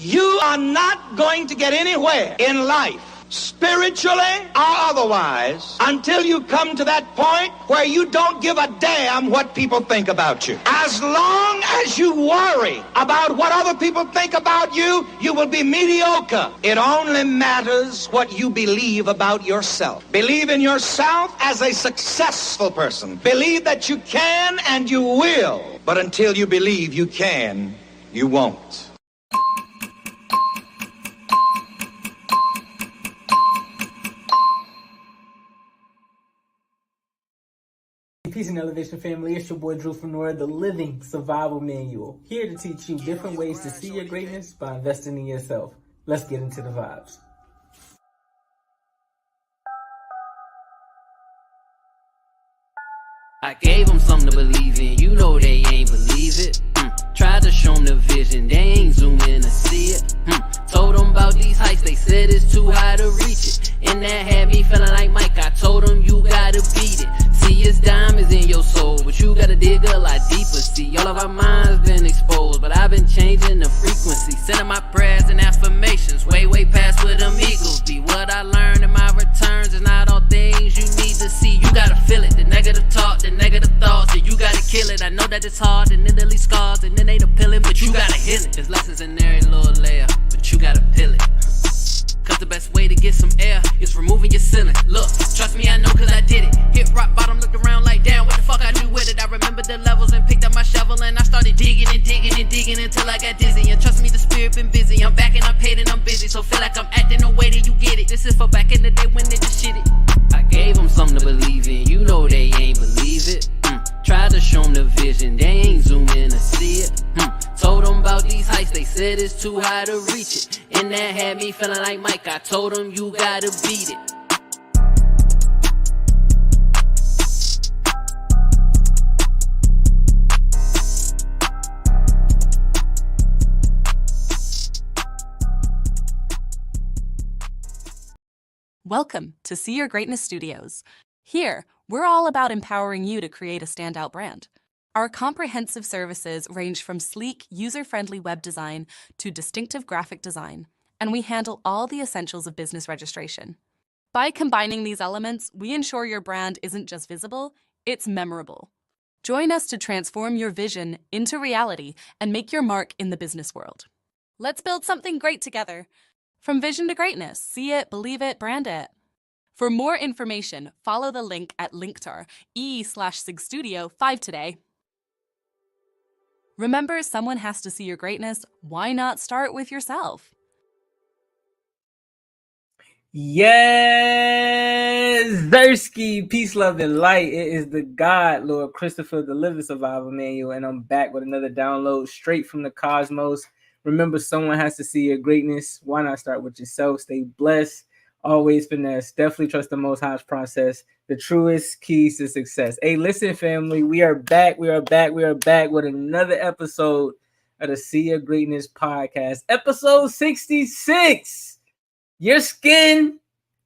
You are not going to get anywhere in life, spiritually or otherwise, until you come to that point where you don't give a damn what people think about you. As long as you worry about what other people think about you, you will be mediocre. It only matters what you believe about yourself. Believe in yourself as a successful person. Believe that you can and you will. But until you believe you can, you won't. Peace and elevation, family. It's your boy Tresvon, the living survival manual, here to teach you different ways to see your greatness by investing in yourself. Let's get into the vibes. I gave them something to believe in, you know they ain't believe it. Tried to show them the vision, they ain't zoom in to see it. Told them about these heights, they said it's too high to reach it. And that had me feeling like Mike, I told them you gotta beat it. See, it's diamonds in your soul, but you gotta dig a lot deeper. See, all of our minds been exposed, but I've been changing the frequency. Sending my prayers and affirmations, way past where them eagles be. What I learned in my returns is not all things you need to see. You gotta feel it, the negative talk, the negative thoughts, and you gotta kill it. I know that it's hard, and then it leaves scars, and then ain't appealing, but you gotta heal it. There's lessons in every little layer, but you gotta peel it. Cause the best way to get some air is removing your ceiling. Look, trust me, I know cause I did it. Hit rock bottom, looked around like, damn, what the fuck I do with it? I remember the levels and picked up my shovel and I started digging until I got dizzy. And trust me, the spirit been busy. I'm back and I'm paid and I'm busy, so feel like I'm acting the way that you get it. This is for back in the day when they just shit it. I gave them something to believe in, you know they ain't believe it. Tried to show them the vision, they ain't zoom in to see it. Told them about these heights, they said it's too high to reach it. And that had me feeling like Mike, I told them you gotta beat it. Welcome to See Your Greatness Studios. Here, we're all about empowering you to create a standout brand. Our comprehensive services range from sleek, user-friendly web design to distinctive graphic design, and we handle all the essentials of business registration. By combining these elements, we ensure your brand isn't just visible, it's memorable. Join us to transform your vision into reality and make your mark in the business world. Let's build something great together. From vision to greatness, see it, believe it, brand it. For more information, follow the link at linktar e/SigStudio5 today. Remember, someone has to see your greatness. Why not start with yourself? Yes, Zersky, peace, love, and light. It is the God, Lord Christopher, the living survival manual, and I'm back with another download straight from the cosmos. Remember, someone has to see your greatness. Why not start with yourself? Stay blessed. Always finesse. Definitely trust the Most High's process. The truest keys to success. Hey, listen, family. We are back. We are back with another episode of the See Your Greatness podcast. Episode 66. Your skin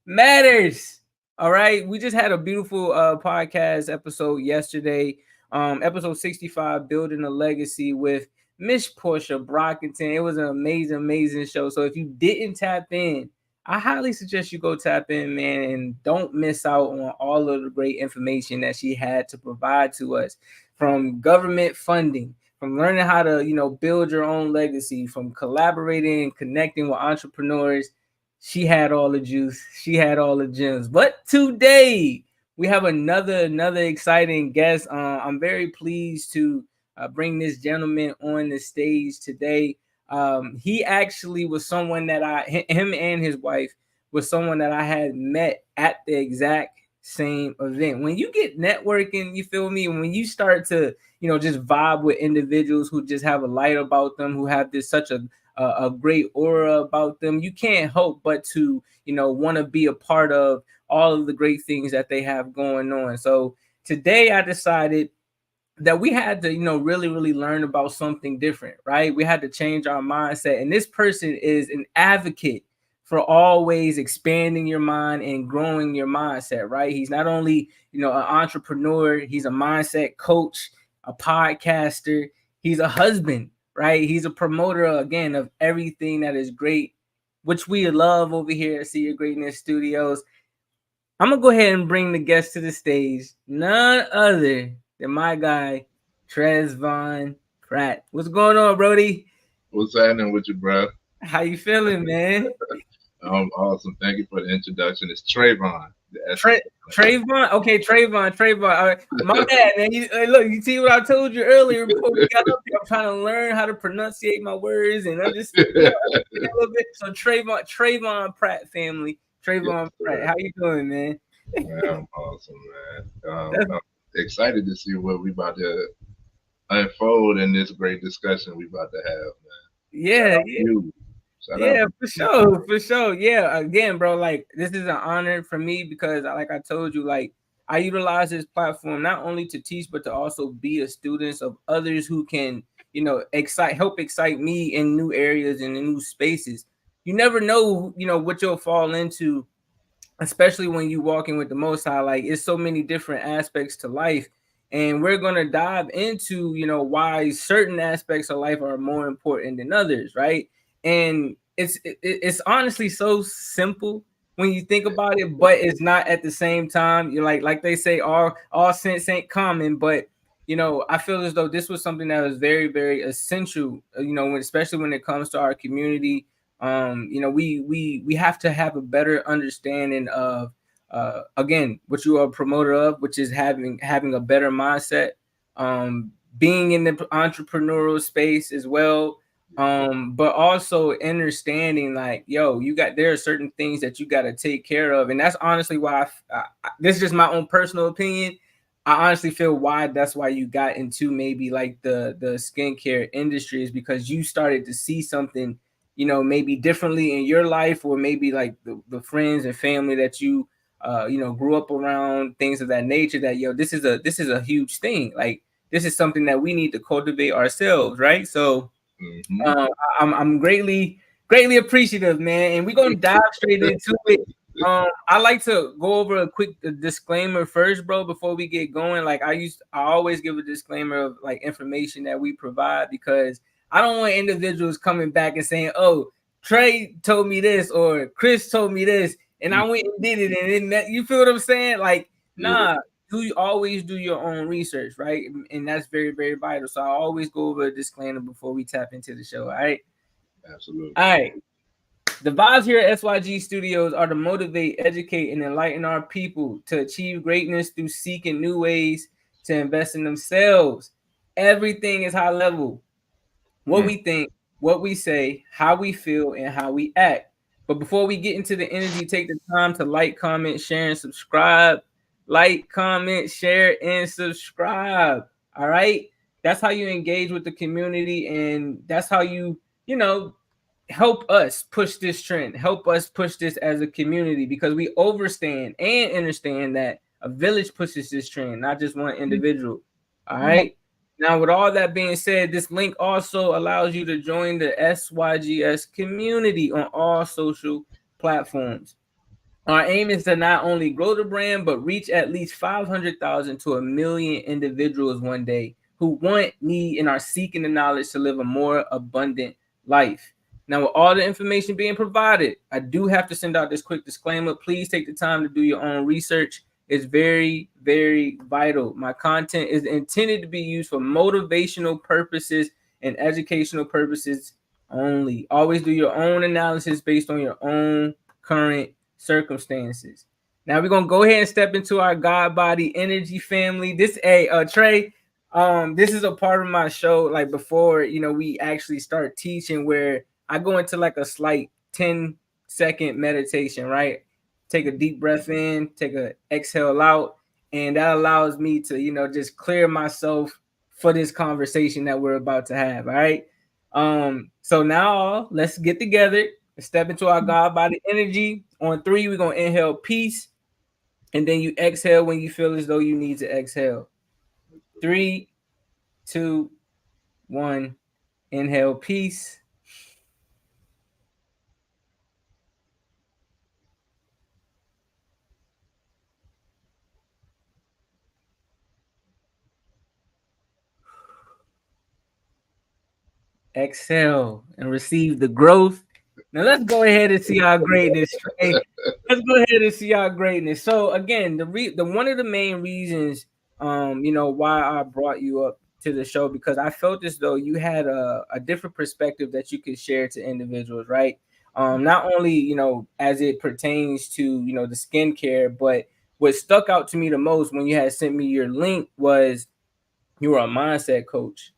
matters. All right. We just had a beautiful podcast episode yesterday. Episode 65, Building a Legacy with Miss Portia Brockington. It was an amazing show. So if you didn't tap in, I highly suggest you go tap in, man, and don't miss out on all of the great information that she had to provide to us, from government funding, from learning how to, build your own legacy, from collaborating and connecting with entrepreneurs. She had all the juice. She had all the gems. But today we have another exciting guest. I'm very pleased to bring this gentleman on the stage today. He actually was someone that him and his wife was someone that I had met at the exact same event. When you get networking, you feel me? When you start to, just vibe with individuals who just have a light about them, who have such a great aura about them, you can't help but to, want to be a part of all of the great things that they have going on. So today I decided that we had to, really learn about something different, right? We had to change our mindset. And this person is an advocate for always expanding your mind and growing your mindset, right? He's not only, an entrepreneur, he's a mindset coach, a podcaster, he's a husband, right? He's a promoter again of everything that is great, which we love over here at See Your Greatness Studios. I'm gonna go ahead and bring the guest to the stage, none other than my guy, Tresvon Pratt. What's going on, Brody? What's happening with you, bro? How you feeling, man? I'm awesome. Thank you for the introduction. It's Trayvon. Trayvon, okay, Trayvon. All right. My bad, man. Look, you see what I told you earlier before we got up here. I'm trying to learn how to pronunciate my words and understand a little bit. So Trayvon Pratt family, Trayvon Pratt. How you doing, man? Man, I'm awesome, man. I'm excited to see what we about to unfold in this great discussion we about to have, man. Yeah, Shout out. for sure. Yeah, again, bro, like this is an honor for me because, like I told you, like I utilize this platform not only to teach but to also be a student of others who can, help excite me in new areas and in new spaces. You never know, what you'll fall into, especially when you walking with the Most High. Like it's so many different aspects to life, and we're gonna dive into why certain aspects of life are more important than others, right? And it's honestly so simple when you think about it, but it's not at the same time. You're like they say, all sense ain't common, but I feel as though this was something that was very, very essential, especially when it comes to our community. We have to have a better understanding of again what you are a promoter of, which is having a better mindset, being in the entrepreneurial space as well, but also understanding like, there are certain things that you got to take care of, and that's honestly why this is just my own personal opinion. I honestly feel that's why you got into maybe like the skincare industry, is because you started to see something maybe differently in your life, or maybe like the friends and family that you grew up around, things of that nature, that this is a huge thing. Like this is something that we need to cultivate ourselves, right? So I'm greatly appreciative, man, and we're gonna dive straight into it. I like to go over a quick disclaimer first, bro, before we get going. Like I always give a disclaimer of like information that we provide, because I don't want individuals coming back and saying, "Oh, Trey told me this," or "Chris told me this," and I went and did it, and then that, you feel what I'm saying? Like, nah. You always do your own research, right? And that's very, very vital. So I always go over a disclaimer before we tap into the show. All right. Absolutely. All right. The vibes here at SYG Studios are to motivate, educate, and enlighten our people to achieve greatness through seeking new ways to invest in themselves. Everything is high level. What we think, what we say, how we feel, and how we act. But before we get into the energy, take the time to like, comment, share, and subscribe. Like, comment, share, and subscribe. All right. That's how you engage with the community, and that's how you help us push this trend, help us push this as a community, because we understand that a village pushes this trend, not just one individual. All right. Now, with all that being said, this link also allows you to join the SYGS community on all social platforms. Our aim is to not only grow the brand, but reach at least 500,000 to 1 million individuals one day who want, need, and are seeking the knowledge to live a more abundant life. Now, with all the information being provided, I do have to send out this quick disclaimer. Please take the time to do your own research. It's very, very vital. My content is intended to be used for motivational purposes and educational purposes only. Always do your own analysis based on your own current circumstances. Now we're gonna go ahead and step into our God body energy family. This Trey, this is a part of my show, like before we actually start teaching, where I go into like a slight 10-second meditation, right? Take a deep breath in, take a exhale out, and that allows me to just clear myself for this conversation that we're about to have. All right. So now let's get together, step into our God body energy. On 3, we're gonna inhale peace, and then you exhale when you feel as though you need to exhale. 3, 2, 1. Inhale peace. excel, and receive the growth. Now let's go ahead and see our greatness. Trey. Let's go ahead and see our greatness. So again, the one of the main reasons, why I brought you up to the show, because I felt as though you had a different perspective that you could share to individuals, right? Not only as it pertains to the skincare, but what stuck out to me the most when you had sent me your link was you were a mindset coach,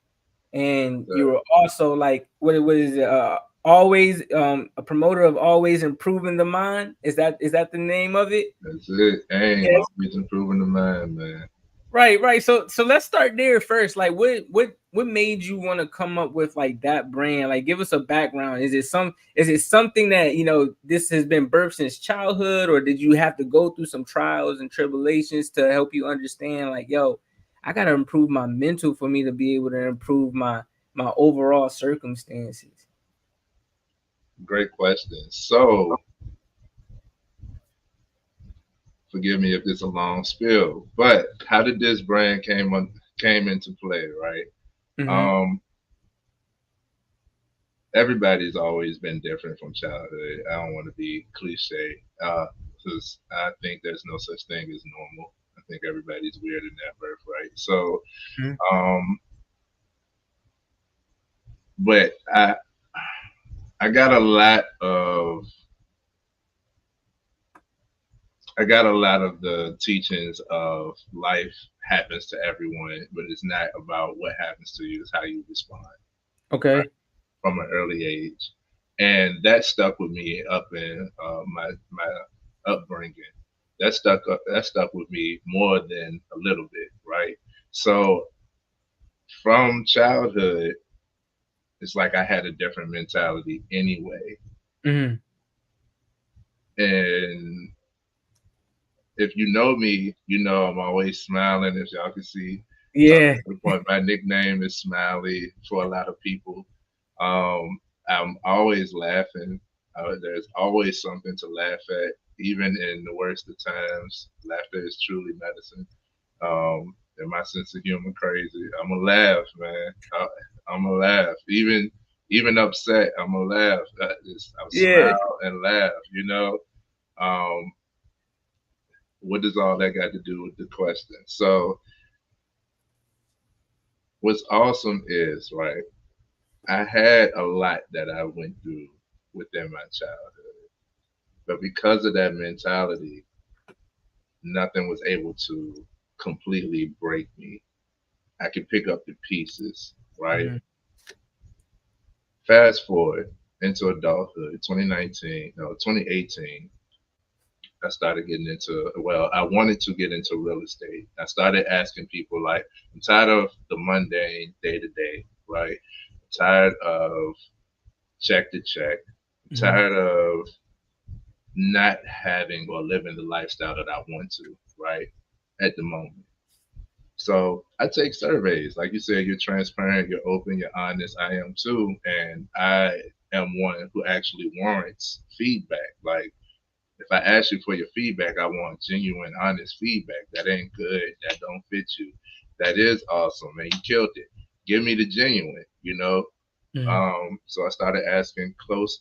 and you were also like what is it? Always a promoter of always improving the mind. Is that the name of it? That's it. Yes. Always improving the mind, man. Right. So let's start there first. Like, what made you want to come up with like that brand? Like, give us a background. Is it something that this has been birthed since childhood, or did you have to go through some trials and tribulations to help you understand? Like, yo, I gotta improve my mental for me to be able to improve my overall circumstances. Great question. So, forgive me if it's a long spiel, but how did this brand came into play, right? Mm-hmm. Everybody's always been different from childhood. I don't want to be cliche, because I think there's no such thing as normal. I think everybody's weird in that birthright. So, mm-hmm. But I got a lot of the teachings of life happens to everyone, but it's not about what happens to you, it's how you respond. Okay. Right? From an early age. And that stuck with me up in my upbringing. That stuck with me more than a little bit, right? So from childhood, it's like I had a different mentality anyway. Mm-hmm. And if you know me, I'm always smiling, if y'all can see. Yeah. My nickname is Smiley for a lot of people. I'm always laughing. There's always something to laugh at, even in the worst of times. Laughter is truly medicine. And my sense of humor crazy. I'm gonna laugh, man. I'm gonna laugh. Even upset, I'm gonna laugh. I'll smile and laugh. What does all that got to do with the question? So, what's awesome is, right, I had a lot that I went through within my childhood, but because of that mentality, nothing was able to completely break me. I could pick up the pieces, right? Mm-hmm. Fast forward into adulthood, 2018, I started getting into, I wanted to get into real estate. I started asking people, like, I'm tired of the mundane day-to-day, right? I'm tired of check to check. I'm tired of not having or living the lifestyle that I want to, right, at the moment. So I take surveys. Like you said, you're transparent, you're open, you're honest. I am too. And I am one who actually warrants feedback. Like, if I ask you for your feedback, I want genuine, honest feedback. That ain't good. That don't fit you. That is awesome, man. You killed it. Give me the genuine, Mm-hmm. So I started asking close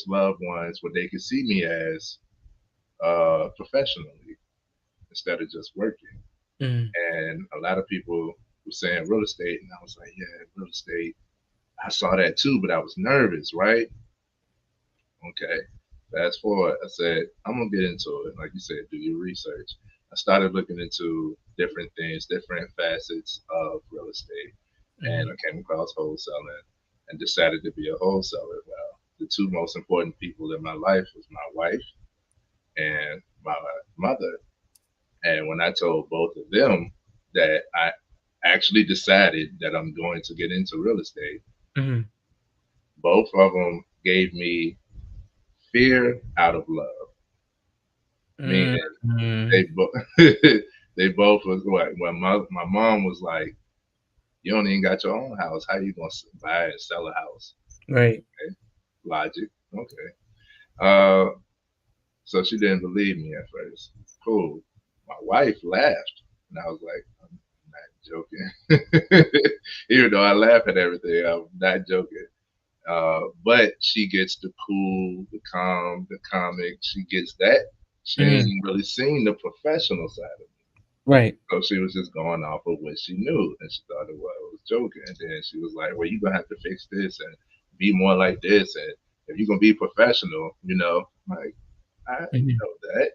loved ones what they could see me as professionally instead of just working. Mm-hmm. And a lot of people were saying real estate, and I was like, yeah, real estate. I saw that too, but I was nervous, right? Okay. Fast forward, I said, I'm going to get into it. Like you said, do your research. I started looking into different things, different facets of real estate. Mm-hmm. And I came across wholesaling and decided to be a wholesaler. Well, the two most important people in my life was my wife and my mother. And when I told both of them that I actually decided that I'm going to get into real estate, mm-hmm. both of them gave me fear out of love. Meaning they both was like, well, my mom was like, you don't even got your own house. How you gonna buy and sell a house? Right. Okay. Logic. Okay. So she didn't believe me at first. Cool. My wife laughed, and I was like, I'm not joking. Even though I laugh at everything, I'm not joking. But she gets the cool, the calm, the comic. She gets that. She ain't really seen the professional side of it. Right. So she was just going off of what she knew, and she thought it was joking. And then she was like, "Well, you're gonna have to fix this and be more like this, and if you're gonna be professional, like I know that."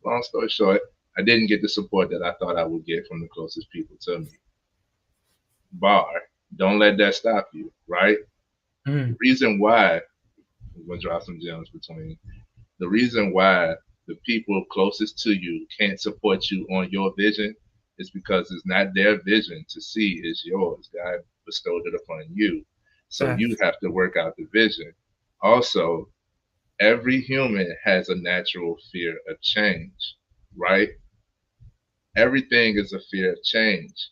Long story short, I didn't get the support that I thought I would get from the closest people to me. Don't let that stop you, right? The reason why, I'm gonna drop some gems between. The reason why the people closest to you can't support you on your vision is because it's not their vision to see, it's yours. God bestowed it upon you. So you have to work out the vision. Also, every human has a natural fear of change, right? Everything is a fear of change.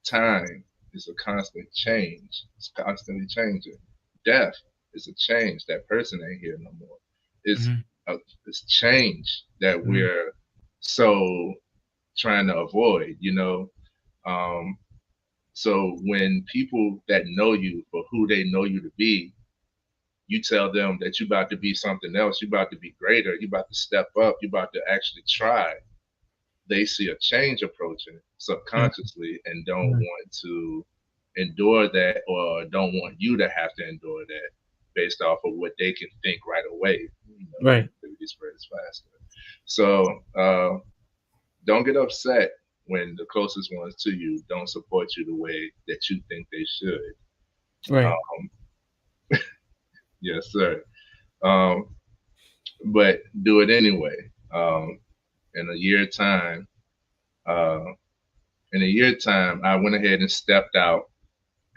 Time is a constant change. It's constantly changing. Death is a change. That person ain't here no more. It's this change that we're so trying to avoid, So when people that know you for who they know you to be, you tell them that you're about to be something else, you're about to be greater, you're about to step up, you're about to actually try. They see a change approaching subconsciously and don't want to endure that, or don't want you to have to endure that based off of what they can think right away. Right. It spreads faster. So don't get upset when the closest ones to you don't support you the way that you think they should. Right. Yes, sir. But do it anyway. In a year time, I went ahead and stepped out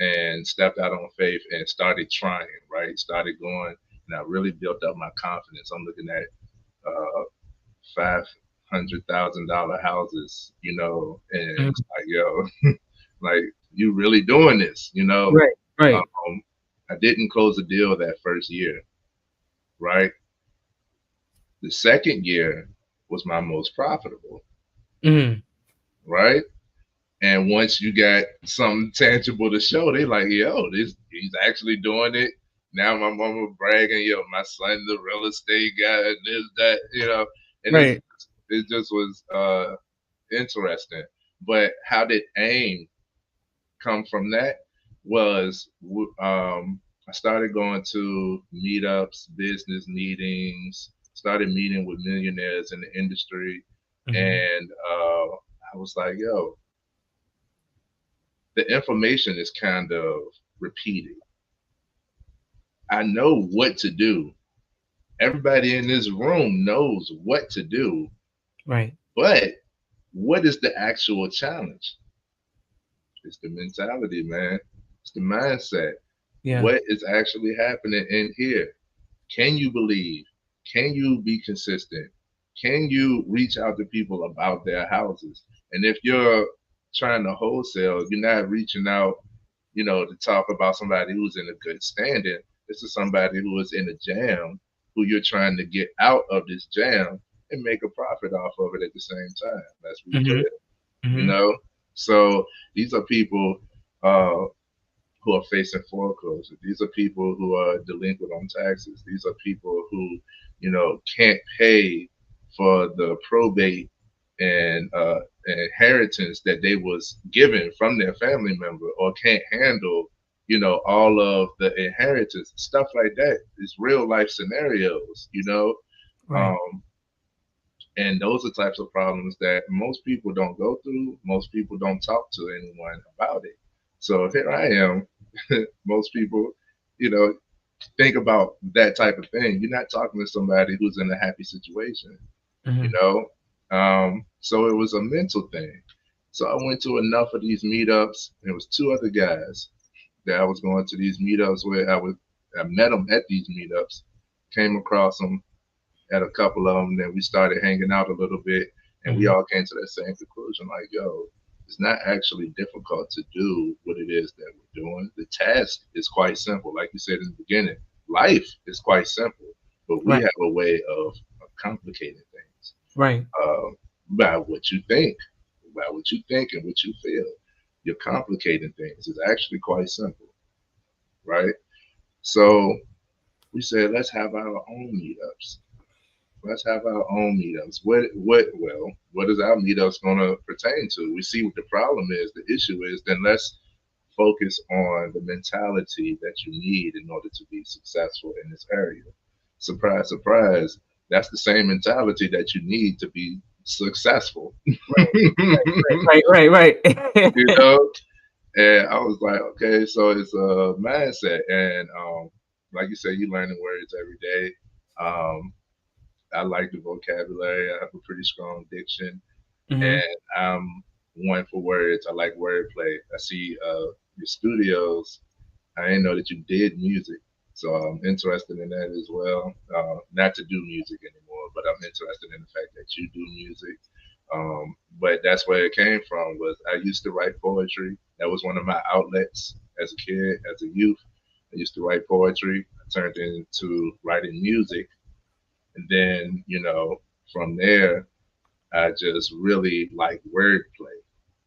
on faith and started trying, right? Started going, and I really built up my confidence. I'm looking at $500,000 houses, and it's like, yo, like, you really doing this, Right. I didn't close a deal that first year, right? The second year was my most profitable, right? And once you got something tangible to show, they like, yo, he's actually doing it. Now my mama bragging, yo, my son's the real estate guy, and this, that, and it just was interesting. But how did AIM come from that? Was I started going to meetups, business meetings, started meeting with millionaires in the industry, and I was like, yo, the information is kind of repeated. I know what to do. Everybody in this room knows what to do. Right. But what is the actual challenge? It's the mentality, man. It's the mindset. Yeah. What is actually happening in here? Can you believe? Can you be consistent? Can you reach out to people about their houses? And if you're trying to wholesale, you're not reaching out, to talk about somebody who's in a good standing. This is somebody who is in a jam, who you're trying to get out of this jam and make a profit off of it at the same time. That's what we did, So these are people who are facing foreclosure. These are people who are delinquent on taxes. These are people who, can't pay for the probate and inheritance that they was given from their family member, or can't handle, all of the inheritance, stuff like that. It's real life scenarios, Right. And those are types of problems that most people don't go through. Most people don't talk to anyone about it. So here I am. Most people, think about that type of thing. You're not talking to somebody who's in a happy situation, So it was a mental thing. So I went to enough of these meetups. There was two other guys that I was going to these meetups with. I met them at these meetups, came across them at a couple of them, then we started hanging out a little bit, and we all came to that same conclusion, like, yo, it's not actually difficult to do what it is that we're doing. The task is quite simple. Like you said in the beginning, life is quite simple, but we have a way of complicating things. Right. By what you think, about what you think and what you feel. You're complicating things. It's actually quite simple, right? So we said, let's have our own meetups. Let's have our own meetups. What is our meetups going to pertain to? We see what the problem is, the issue is, then let's focus on the mentality that you need in order to be successful in this area. Surprise, surprise. That's the same mentality that you need to be successful. Right. You know? And I was like, okay, so it's a mindset. And like you said, you learning words every day. I like the vocabulary. I have a pretty strong diction. And I'm one for words. I like wordplay. I see your studios. I didn't know that you did music. So I'm interested in that as well. Not to do music anymore, but I'm interested in the fact that you do music. But that's where it came from. Was I used to write poetry. That was one of my outlets as a kid, as a youth. I used to write poetry. I turned into writing music. And then, from there, I just really like wordplay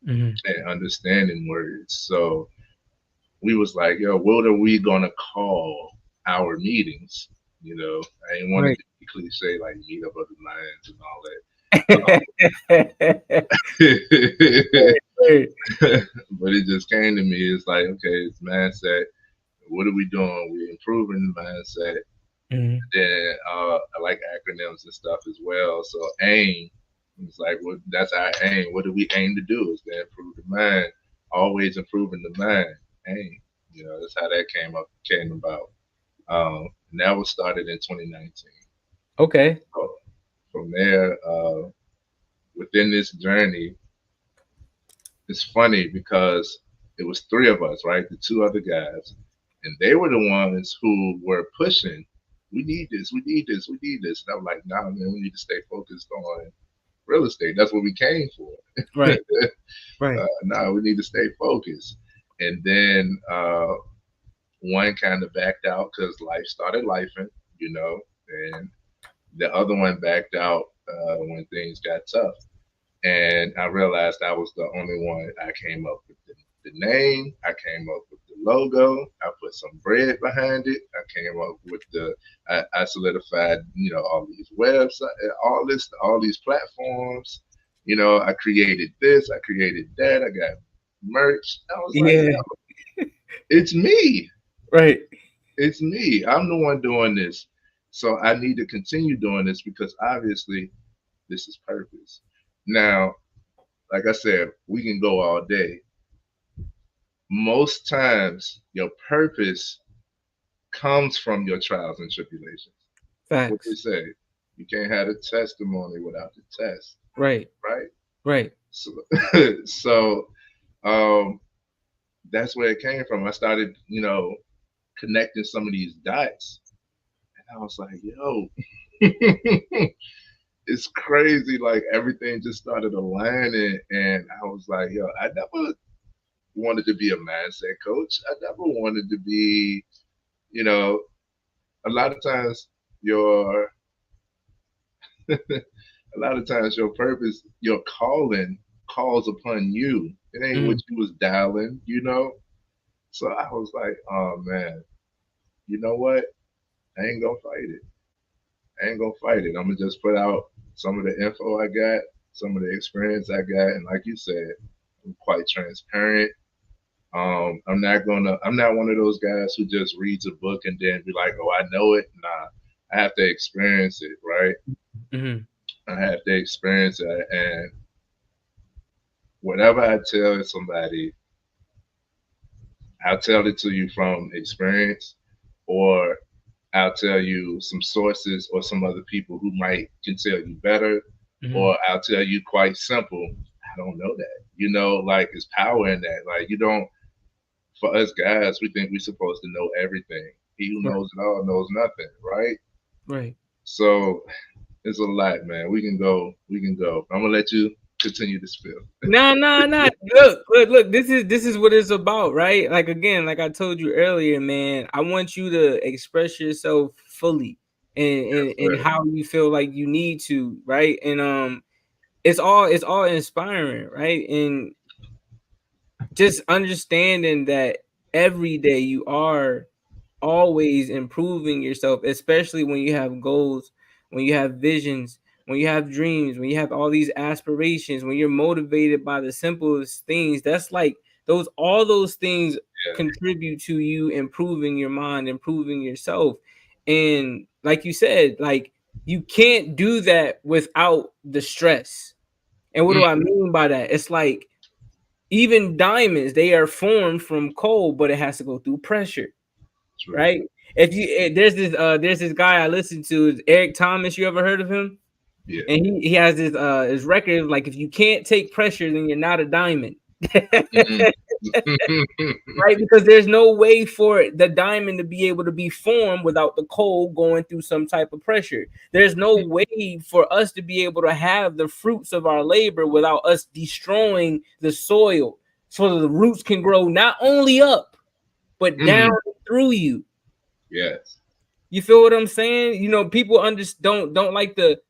and understanding words. So we was like, yo, what are we gonna call our meetings? I didn't want it to be cliche like meet up of the minds and all that. But it just came to me. It's like, okay, it's mindset. What are we doing? We're improving the mindset. Then I like acronyms and stuff as well. So AIM, it's like, well, that's our aim. What do we aim to do? Is to improve the mind. Always improving the mind. AIM. That's how that came about. And that was started in 2019. Okay. So from there, within this journey, it's funny because it was three of us, right? The two other guys, and they were the ones who were pushing. We need this. We need this. We need this. And I'm like, nah, man, we need to stay focused on real estate. That's what we came for. Right. Right. Nah, we need to stay focused. And then one kind of backed out because life started lifing, and the other one backed out when things got tough. And I realized I was the only one. I came up with the name. I came up with the logo. I put some bread behind it. I came up with I solidified, all these websites, all these platforms. I created this. I created that. I got merch. I was like, it's me. Right. It's me. I'm the one doing this. So I need to continue doing this because obviously this is purpose. Now, like I said, we can go all day. Most times your purpose comes from your trials and tribulations. Facts. What they say, you can't have a testimony without the test. Right. Right. Right. So that's where it came from. I started, connecting some of these dots. And I was like, yo, it's crazy. Like everything just started aligning. And I was like, yo, I never wanted to be a mindset coach. I never wanted to be, a lot of times your purpose, your calling calls upon you. It ain't what you was dialing, So I was like, oh man, you know what? I ain't gonna fight it. I'm gonna just put out some of the info I got, some of the experience I got, and like you said, I'm quite transparent. I'm not one of those guys who just reads a book and then be like, oh, I know it. Nah, I have to experience it, right? I have to experience it, and whatever I tell somebody, I'll tell it to you from experience, or I'll tell you some sources or some other people who can tell you better, or I'll tell you quite simple, I don't know that. Like there's power in that. Like for us guys, we think we're supposed to know everything. He who knows it all knows nothing, right? Right. So it's a lot, man. We can go. I'm gonna let you continue to spill. Nah. Look. This is what it's about, right? Like again, like I told you earlier, man. I want you to express yourself fully and how you feel like you need to, right? And it's all inspiring, right? And just understanding that every day you are always improving yourself, especially when you have goals, when you have visions, when you have dreams, when you have all these aspirations, when you're motivated by the simplest things. That's like those, all those things Yeah. contribute to you improving your mind, improving yourself. And like you said, like you can't do that without the stress. And what do I mean by that? It's like even diamonds, they are formed from coal, but it has to go through pressure, True. right? If you there's this guy I listen to, is Eric Thomas. You ever heard of him? Yeah. And he has this his record, like if you can't take pressure, then you're not a diamond. Right? Because there's no way for the diamond to be able to be formed without the coal going through some type of pressure. There's no way for us to be able to have the fruits of our labor without us destroying the soil, so that the roots can grow not only up but down through you. Yes. You feel what I'm saying? You know, people don't like to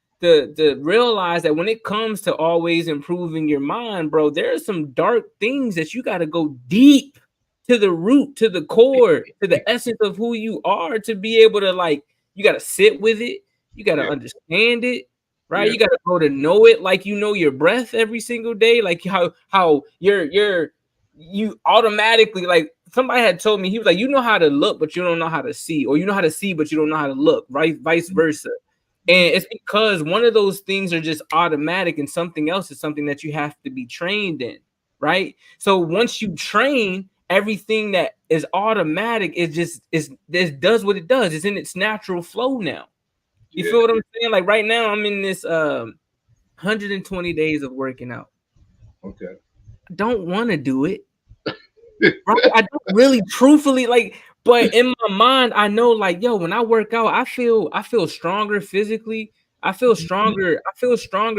realize that when it comes to always improving your mind, bro, there are some dark things that you got to go deep to the root, to the core, to the essence of who you are, to be able to, like, you got to sit with it, you got to understand it, right? You got to go to know it like you know your breath every single day, like how you automatically, like somebody had told me, he was like, you know how to look but you don't know how to see, or you know how to see but you don't know how to look, right? Vice versa. And it's because one of those things are just automatic and something else is something that you have to be trained in, right? So once you train, everything that is automatic it does what it does. It's in its natural flow now. You feel what I'm saying? Like right now I'm in this 120 days of working out. Okay. I don't want to do it. Right? I don't really truthfully, like, but in my mind, I know, like, yo, when I work out, I feel stronger physically. I feel stronger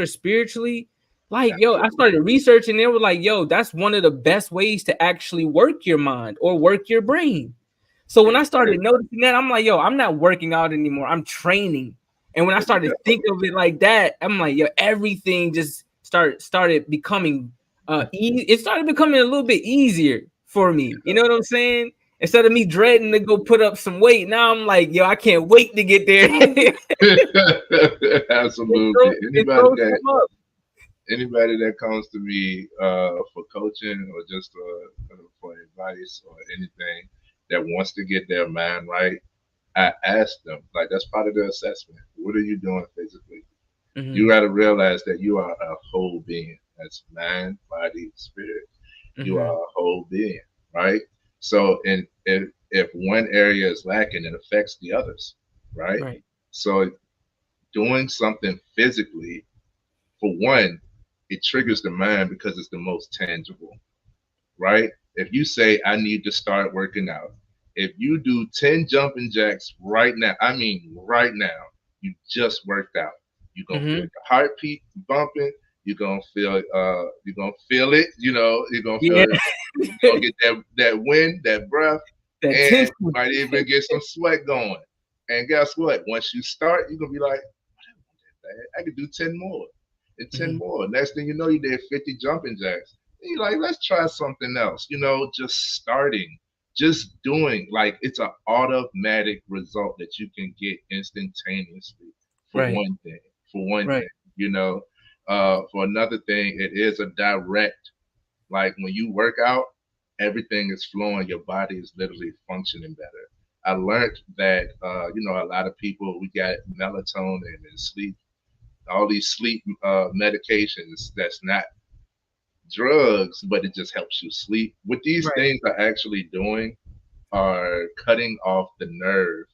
spiritually. Like, yo, I started researching. They were like, yo, that's one of the best ways to actually work your mind or work your brain. So when I started noticing that, I'm like, yo, I'm not working out anymore. I'm training. And when I started thinking of it like that, I'm like, yo, everything just started becoming it started becoming a little bit easier for me. You know what I'm saying? Instead of me dreading to go put up some weight, now I'm like, yo, I can't wait to get there. Absolutely. Anybody that comes to me for coaching or just for advice or anything that wants to get their mind right, I ask them, like, that's part of the assessment. What are you doing physically? Mm-hmm. You got to realize that you are a whole being. That's mind, body, spirit. Mm-hmm. You are a whole being, right? So, if one area is lacking, it affects the others, right? So, doing something physically, for one, it triggers the mind because it's the most tangible, right? If you say, I need to start working out, if you do 10 jumping jacks right now, I mean right now, you just worked out. You're gonna feel your heartbeat bumping. You're gonna feel it. You know, you're gonna feel it. You're gonna get that wind, that breath, and you might even get some sweat going. And guess what? Once you start, you're gonna be like, I could do 10 more and 10 more. Next thing you know, you did 50 jumping jacks. And you're like, let's try something else. You know, just starting, just doing, like, it's an automatic result that you can get instantaneously for one thing. For one thing, you know, for another thing, it is a direct, like when you work out, everything is flowing. Your body is literally functioning better. I learned that, you know, a lot of people, we got melatonin and sleep, all these sleep medications that's not drugs, but it just helps you sleep. What these things are actually doing are cutting off the nerve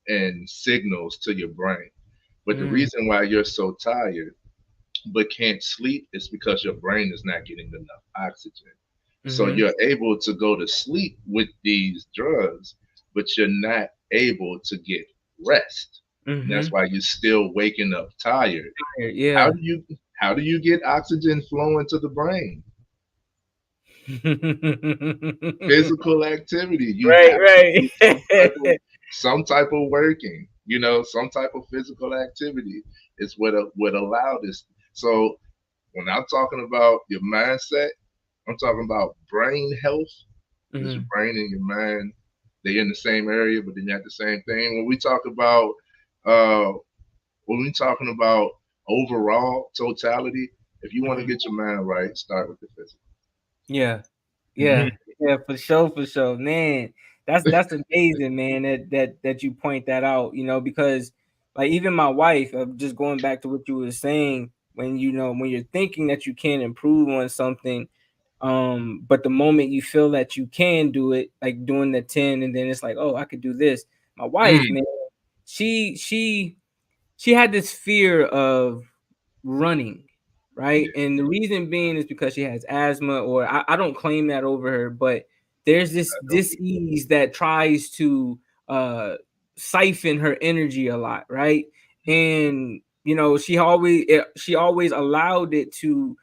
and signals to your brain. But the reason why you're so tired but can't sleep is because your brain is not getting enough oxygen. So you're able to go to sleep with these drugs, but you're not able to get rest. That's why you're still waking up tired. How do you get oxygen flowing to the brain? Physical activity. You have to do some type of working, you know, some type of physical activity is what allowed this. So when I'm talking about your mindset, I'm talking about brain health. Because your brain and your mind, they in the same area, but then you have the same thing. When we talking about overall totality, if you want to get your mind right, start with the physical. Yeah, yeah, yeah, for sure, man. That's amazing, man. That you point that out, because like even my wife, just going back to what you were saying, when when you're thinking that you can't improve on something, but the moment you feel that you can do it, like doing the 10, and then it's like, oh, I could do this. My wife, man, she had this fear of running, right? Yeah, And the reason being is because she has asthma, or I don't claim that over her, but there's this I know. disease that tries to uh siphon her energy a lot, right? And she always allowed it to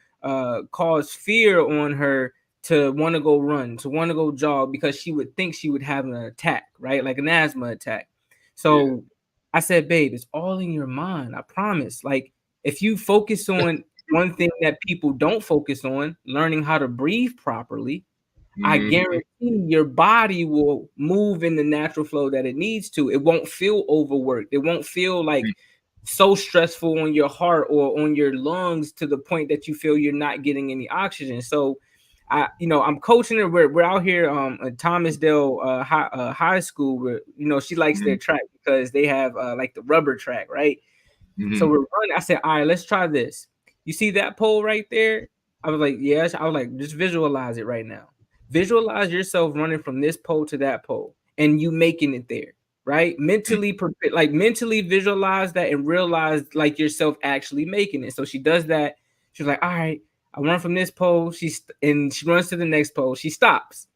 cause fear on her to want to go run, to want to go jog, because she would think she would have an attack, right? Like an asthma attack. Yeah. So I said, babe, it's all in your mind. I promise. Like, if you focus on one thing that people don't focus on, learning how to breathe properly, I Mm-hmm. guarantee your body will move in the natural flow that it needs to. It won't feel overworked. It won't feel like so stressful on your heart or on your lungs to the point that you feel you're not getting any oxygen. So I'm coaching her. We're out here at Thomasdale high school, where she likes Mm-hmm. their track because they have like the rubber track, right? So Mm-hmm. we're running. I said, all right, let's try this. You see that pole right there? I was like, yes. I was like, just visualize it right now. Visualize yourself running from this pole to that pole and you making it there, right? Mentally visualize that and realize like yourself actually making it. So she does that. She's like, all right, I run from this pole. And she runs to the next pole. She stops.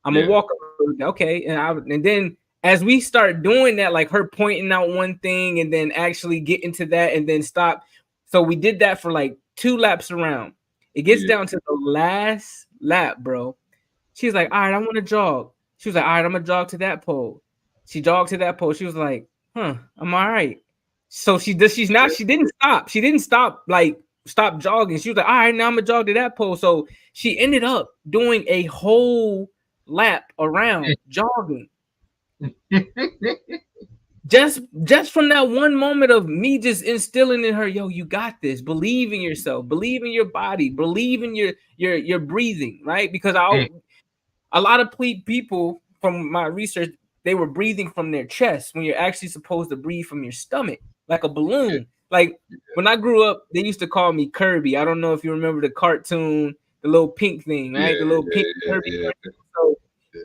I'm gonna Yeah. walk over. Okay, and then as we start doing that, like her pointing out one thing and then actually get into that and then stop. So we did that for like 2 laps around. It gets Yeah. down to the last lap, bro. She's like, all right, I want to jog. She was like, all right, I'm gonna jog to that pole. She jogged to that pole. She was like, I'm all right. So she didn't stop. She didn't stop, like stop jogging. She was like, all right, now I'm gonna jog to that pole. So she ended up doing a whole lap around jogging. Just from that one moment of me just instilling in her, yo, you got this. Believe in yourself, believe in your body, believe in your breathing, right? Because a lot of people from my research, they were breathing from their chest when you're actually supposed to breathe from your stomach, like a Yeah. balloon. Like when I grew up, they used to call me Kirby. I don't know if you remember the cartoon, the little pink thing, right? The Yeah. little Yeah. pink Yeah. Kirby Yeah. cartoon. So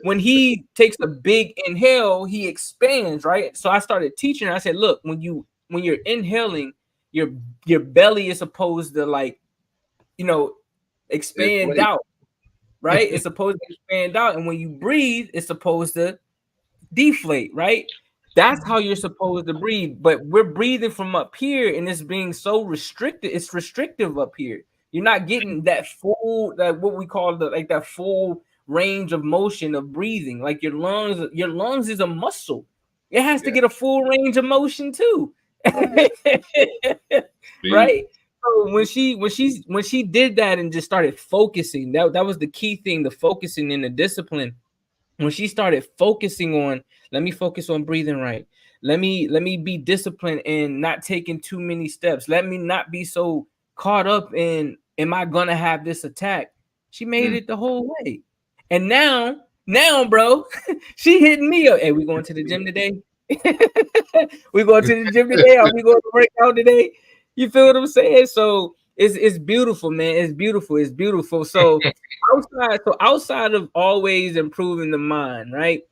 when he takes a big inhale, he expands, right? So I started teaching her. I said, look, when you're inhaling, your belly is supposed to like, you know, expand Inflate. out, right? It's supposed to expand out, and when you breathe, it's supposed to deflate, right? That's how you're supposed to breathe. But we're breathing from up here, and it's being so restricted. It's restrictive up here. You're not getting that full, that what we call that full range of motion of breathing. Like your lungs is a muscle. It has to Yeah. get a full range of motion too. Speed. Right? So when she did that and just started focusing, that was the key thing, the focusing and the discipline. When she started focusing on, let me focus on breathing right, let me be disciplined and not taking too many steps, let me not be so caught up in, am I gonna have this attack, she made Mm. it the whole way. And now bro, she hitting me up, hey, we going to the gym today? We going to the gym today? Are we going to work out today? You feel what I'm saying? So it's beautiful, man. It's beautiful. So outside of always improving the mind, right?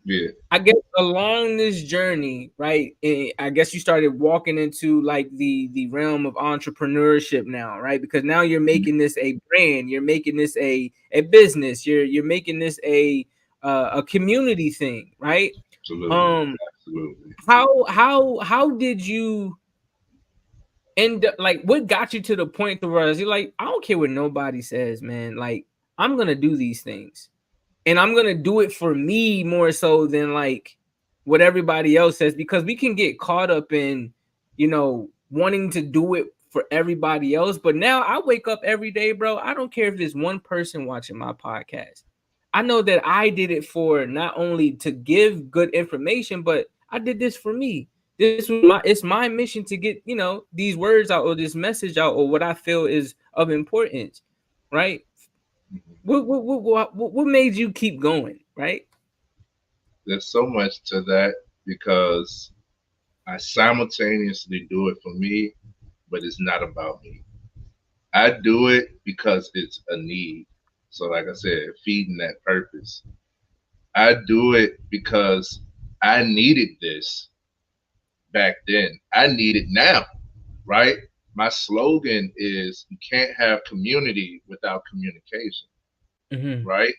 Yeah. I guess along this journey, right? I guess you started walking into like the realm of entrepreneurship now, right? Because now you're making this a brand, you're making this a business, you're making this a community thing, right? Absolutely. Um, Absolutely. how did you end up, like, what got you to the point to where you're like, I don't care what nobody says, man. Like, I'm gonna do these things. And I'm gonna do it for me more so than like what everybody else says, because we can get caught up in, wanting to do it for everybody else. But now I wake up every day, bro. I don't care if there's one person watching my podcast. I know that I did it for not only to give good information, but I did this for me. This was it's my mission to get, you know, these words out or this message out or what I feel is of importance, right? What made you keep going, right? There's so much to that because I simultaneously do it for me, but it's not about me. I do it because it's a need. So, like I said, feeding that purpose. I do it because I needed this back then. I need it now, right? My slogan is you can't have community without communication, right?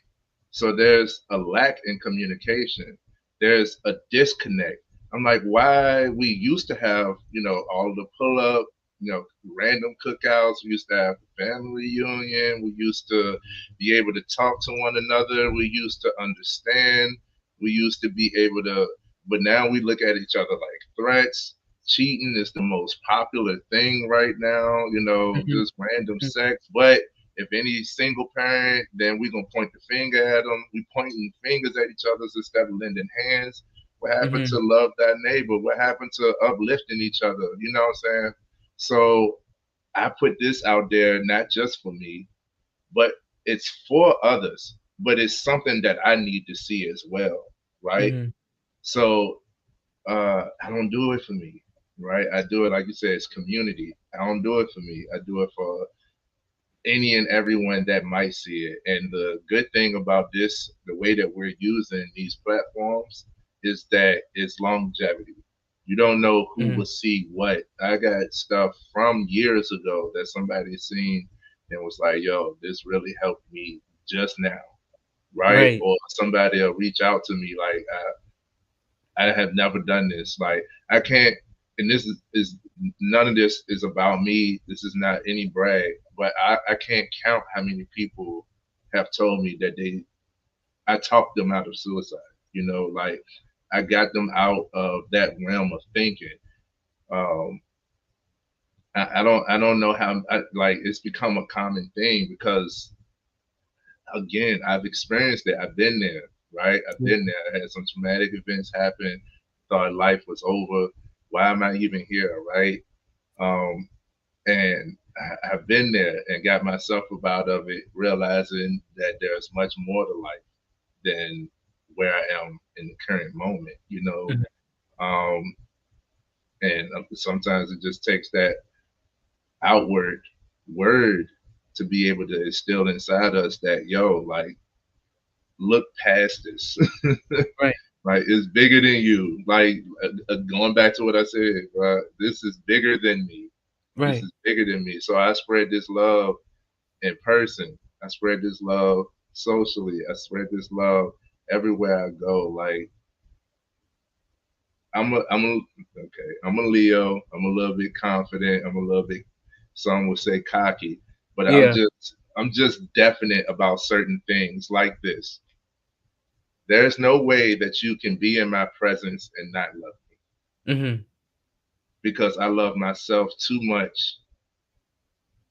So there's a lack in communication. There's a disconnect. I'm like, why we used to have, you know, all the pull up, you know, random cookouts. We used to have the family reunion. We used to be able to talk to one another. We used to understand. We used to be able to, but now we look at each other like threats. Cheating is the most popular thing right now, you know, just random sex. But if any single parent, then we're going to point the finger at them. We pointing fingers at each other instead of lending hands. What happened to love that neighbor? What happened to uplifting each other? You know what I'm saying? So I put this out there, not just for me, but it's for others. But it's something that I need to see as well, right? So I don't do it for me, right? I do it, like you said, it's community. I don't do it for me. I do it for any and everyone that might see it. And the good thing about this, the way that we're using these platforms, is that it's longevity. You don't know who will see what. I got stuff from years ago that somebody seen and was like, yo, this really helped me just now, right? Or somebody will reach out to me like, I have never done this. Like, I can't, and this is none of this is about me. This is not any brag, but I can't count how many people have told me that I talked them out of suicide. You know, like I got them out of that realm of thinking. I don't know how, like it's become a common thing because again, I've experienced it. I've been there, right? I've been there. I had some traumatic events happen. Thought life was over. Why am I even here, right? And I've been there and got myself up out of it, realizing that there's much more to life than where I am in the current moment, you know? And sometimes it just takes that outward word to be able to instill inside us that, yo, like, look past this. Right. Like, it's bigger than you. Like, going back to what I said, this is bigger than me. Right. This is bigger than me. So I spread this love in person. I spread this love socially. I spread this love everywhere I go. Like, I'm a Leo. I'm a little bit confident. I'm a little bit, some would say cocky, but I'm just definite about certain things like this. There's no way that you can be in my presence and not love me. Because I love myself too much.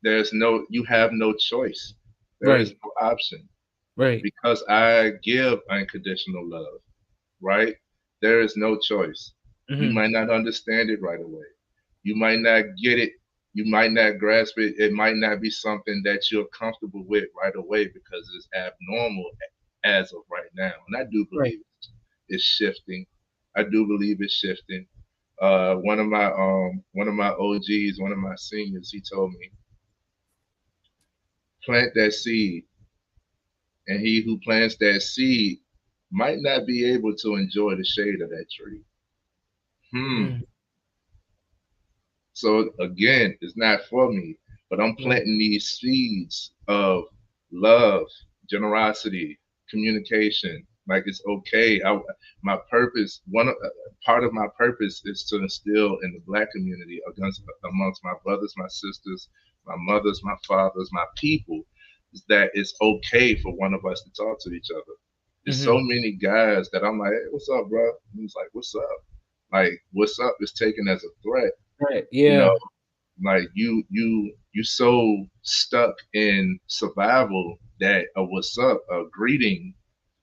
You have no choice. There is no option. Right. Because I give unconditional love, right? There is no choice. You might not understand it right away. You might not get it. You might not grasp it. It might not be something that you're comfortable with right away because it's abnormal as of right now. And I do believe it's shifting. I do believe it's shifting. One of my OGs, one of my seniors, he told me, plant that seed, and he who plants that seed might not be able to enjoy the shade of that tree. So again, it's not for me, but I'm planting these seeds of love, generosity, communication. Like, it's okay. My purpose, part of my purpose is to instill in the Black community amongst my brothers, my sisters, my mothers, my fathers, my people, is that it's okay for one of us to talk to each other. There's so many guys that I'm like, hey, what's up, bro? And he's like, what's up? Like, what's up is taken as a threat. Right. Yeah. You know, Like you so stuck in survival that a what's up, a greeting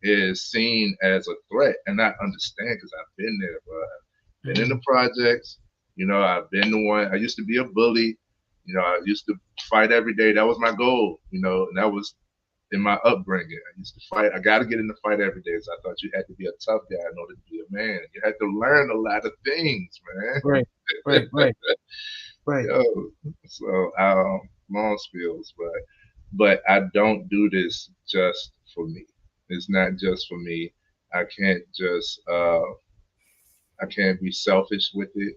is seen as a threat. And I understand because I've been there, bro. I've been in the projects, I've been the one. I used to be a bully, I used to fight every day. That was my goal, and that was in my upbringing. I used to fight. I got to get in the fight every day. So I thought you had to be a tough guy in order to be a man. You had to learn a lot of things, man. Right. Yo, so long spills, but I don't do this just for me. It's not just for me. I can't just I can't be selfish with it.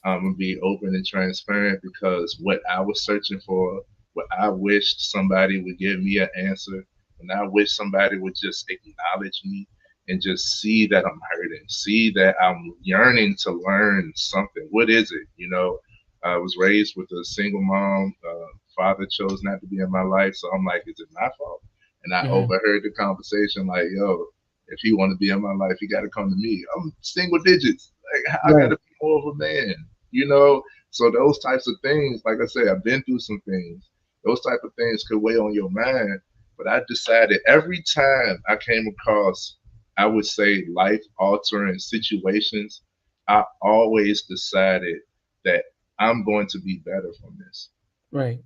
I'm gonna be open and transparent because what I was searching for, what I wished somebody would give me an answer, and I wish somebody would just acknowledge me and just see that I'm hurting, see that I'm yearning to learn something. What is it? I was raised with a single mom. Father chose not to be in my life, so I'm like, is it my fault? And I overheard the conversation like, yo, if he want to be in my life, he got to come to me. I'm single digits. Like, I got to be more of a man, So those types of things, like I say, I've been through some things. Those type of things could weigh on your mind. But I decided every time I came across, I would say, life-altering situations, I always decided that I'm going to be better from this. Right.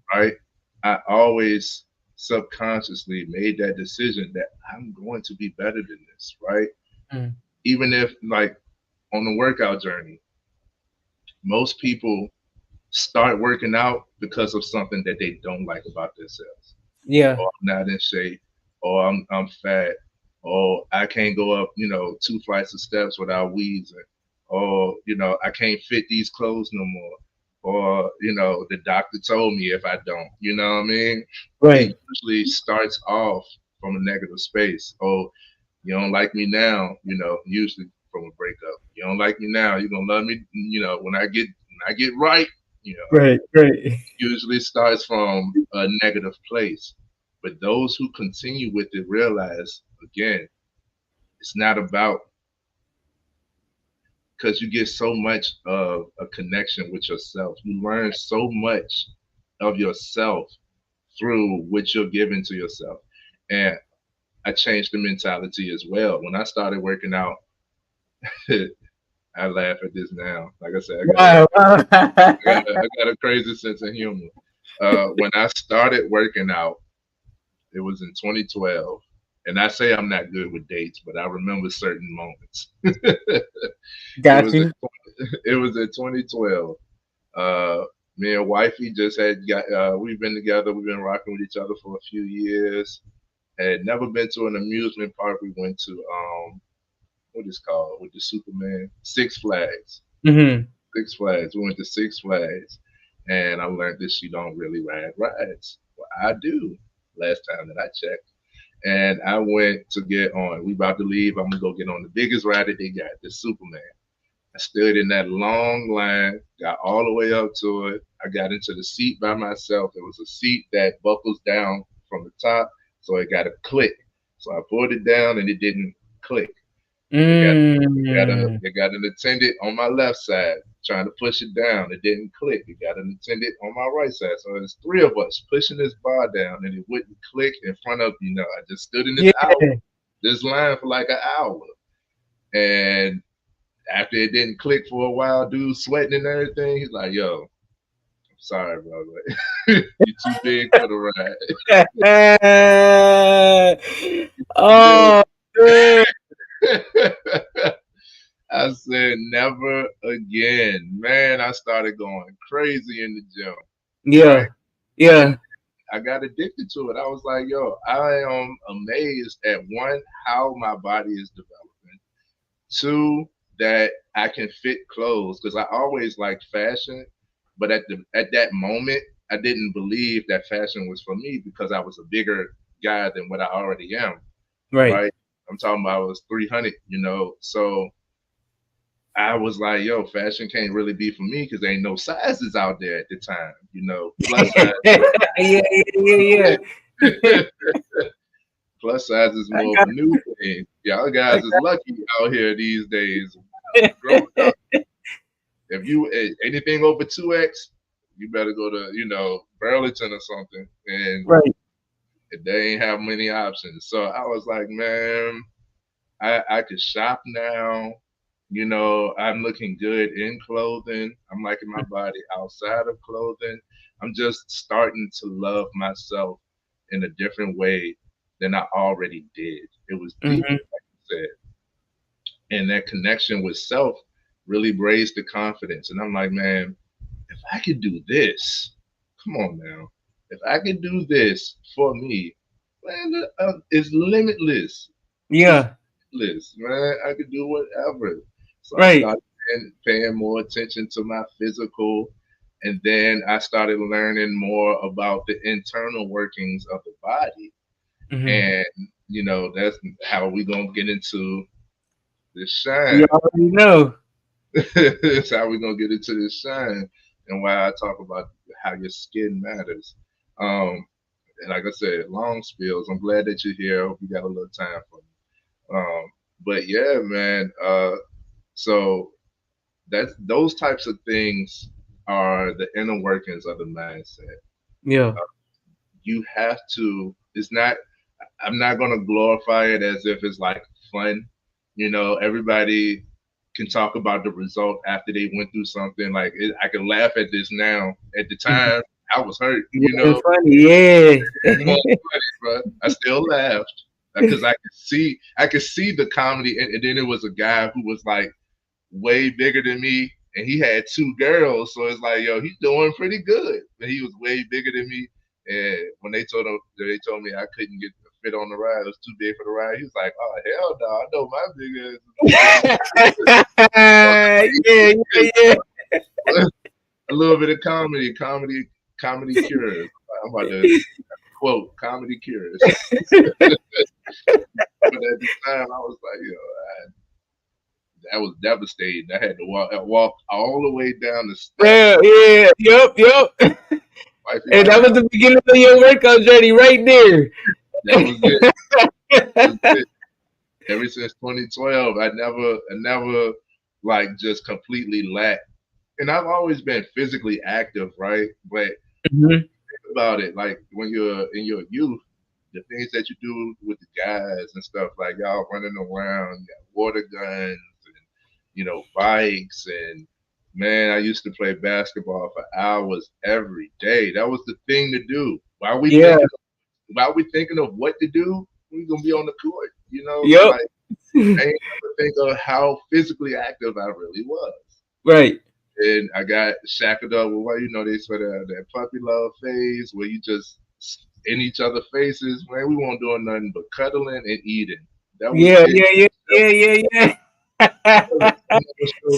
I always subconsciously made that decision that I'm going to be better than this, right? Even if, like, on the workout journey, most people start working out because of something that they don't like about themselves. Yeah. Or I'm not in shape, or I'm fat, or I can't go up, 2 flights of steps without wheezing, or, I can't fit these clothes no more. Or, the doctor told me if I don't, you know what I mean? Right. It usually starts off from a negative space. Oh, you don't like me now, usually from a breakup. You don't like me now, you're gonna love me, when I get right, Right. usually starts from a negative place. But those who continue with it realize, again, it's not about, because you get so much of a connection with yourself. You learn so much of yourself through what you're giving to yourself. And I changed the mentality as well. When I started working out, I laugh at this now. Like I said, I got a crazy sense of humor. When I started working out, it was in 2012. And I say I'm not good with dates, but I remember certain moments. Got you. It was in 2012. Me and wifey just we've been together. We've been rocking with each other for a few years. Had never been to an amusement park. We went to, what is called with the Superman? Six Flags. Six Flags. We went to Six Flags. And I learned that she don't really ride rides. Well, I do, last time that I checked. And I went to get on. We about to leave. I'm going to go get on the biggest ride that they got, the Superman. I stood in that long line, got all the way up to it. I got into the seat by myself. It was a seat that buckles down from the top, so it got a click. So I pulled it down and it didn't click. It got an attendant on my left side trying to push it down. It didn't click. It got an attendant on my right side. So there's 3 of us pushing this bar down and it wouldn't click in front of, I just stood in this line for like an hour. And after it didn't click for a while, dude sweating and everything, he's like, yo, I'm sorry, bro. You're too big for the ride. Oh, man. I said, never again. Man, I started going crazy in the gym. Yeah. Right? Yeah. And I got addicted to it. I was like, yo, I am amazed at 1, how my body is developing. 2, that I can fit clothes, because I always liked fashion, but at that moment, I didn't believe that fashion was for me because I was a bigger guy than what I already am. Right? I'm talking about I was 300, so I was like, yo, fashion can't really be for me because there ain't no sizes out there at the time, plus size. Yeah. Plus size is more of a new thing. Y'all guys is lucky out here these days. Growing up, if you anything over 2X, you better go to, Burlington or something. And Right. they ain't have many options. So I was like, man, I could shop now. I'm looking good in clothing. I'm liking my body outside of clothing. I'm just starting to love myself in a different way than I already did. It was deeper, like you said. And that connection with self really raised the confidence. And I'm like, man, if I could do this, come on now. If I could do this for me, man, it's limitless. Yeah. Limitless, man. I could do whatever. So I Right. started paying more attention to my physical. And then I started learning more about the internal workings of the body. And, that's how we going to get into this shine. You already know. That's how we're going to get into this shine and why I talk about how your skin matters. And like I said, long spills. I'm glad that you're here. Hope you got a little time for me. But yeah, man. So those types of things are the inner workings of the mindset. Yeah. You have to. It's not. I'm not gonna glorify it as if it's like fun. Everybody can talk about the result after they went through something. Like I can laugh at this now. At the time, I was hurt. It's funny, yeah. It was funny, bro. I still laughed because I could see the comedy, and then it was a guy who was like way bigger than me, and he had 2 girls, so it's like, yo, he's doing pretty good. But he was way bigger than me, and when they told me I couldn't get the fit on the ride, it was too big for the ride. He was like, oh hell no, I know my big ass. Yeah. A little bit of comedy cures. I'm about to quote comedy cures. But at the time, I was like, yo, that was devastating. I had to walk all the way down the steps. Yep. And that was the beginning of your workout journey right there. That was it. That was it. Ever since 2012, I never like just completely lacked. And I've always been physically active, right? But think about it, like when you're in your youth, the things that you do with the guys and stuff, like y'all running around, you got water guns and bikes, and man, I used to play basketball for hours every day. That was the thing to do. While we thinking of what to do, we're gonna be on the court. Yep. Like, I ain't never think of how physically active I really was. Right. And I got shackled up with they sort of that puppy love phase where you just in each other's faces. Man, we weren't doing nothing but cuddling and eating. That was Yeah.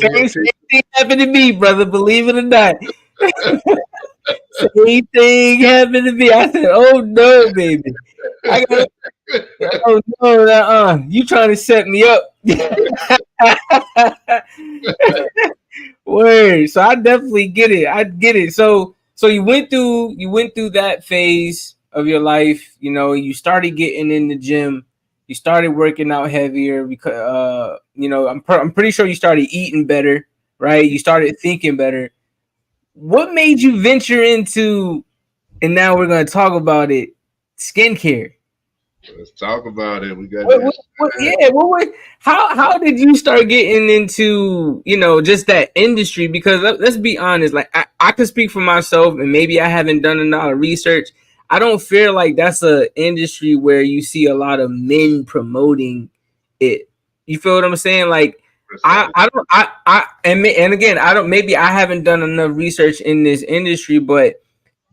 Same thing happened to me, brother. Believe it or not. Same thing happened to me. I said, "Oh no, baby! Oh no, you trying to set me up?" Word. So I definitely get it. I get it. So you went through that phase of your life. You started getting in the gym. You started working out heavier because I'm pretty sure you started eating better, right? You started thinking better. What made you venture into, and now we're going to talk about it, skincare? Let's talk about it. We got how did you start getting into just that industry? Because let's be honest, like I could speak for myself, and maybe I haven't done a lot of research. I don't feel like that's an industry where you see a lot of men promoting it. You feel what I'm saying? Like and again, maybe I haven't done enough research in this industry, but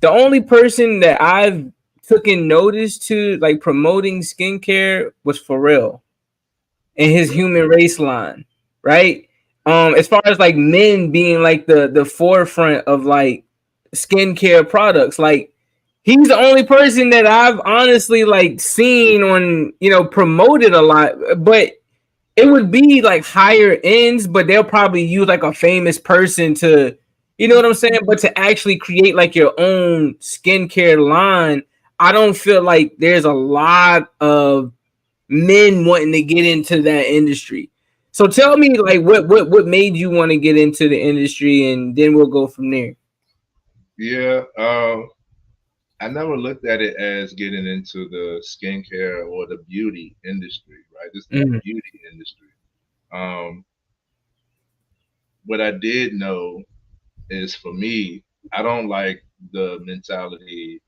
the only person that I've taken notice to like promoting skincare was Pharrell and his Human Race line, right? As far as like men being like the forefront of like skincare products, like he's the only person that I've honestly like seen on promoted a lot, but it would be like higher ends, but they'll probably use like a famous person to, you know what I'm saying? But to actually create like your own skincare line, I don't feel like there's a lot of men wanting to get into that industry. So tell me, like, what made you want to get into the industry, and then we'll go from there. Yeah. I never looked at it as getting into the skincare or the beauty industry, right? It's the Mm. beauty industry. Um, what I did know is for me, I don't like the mentality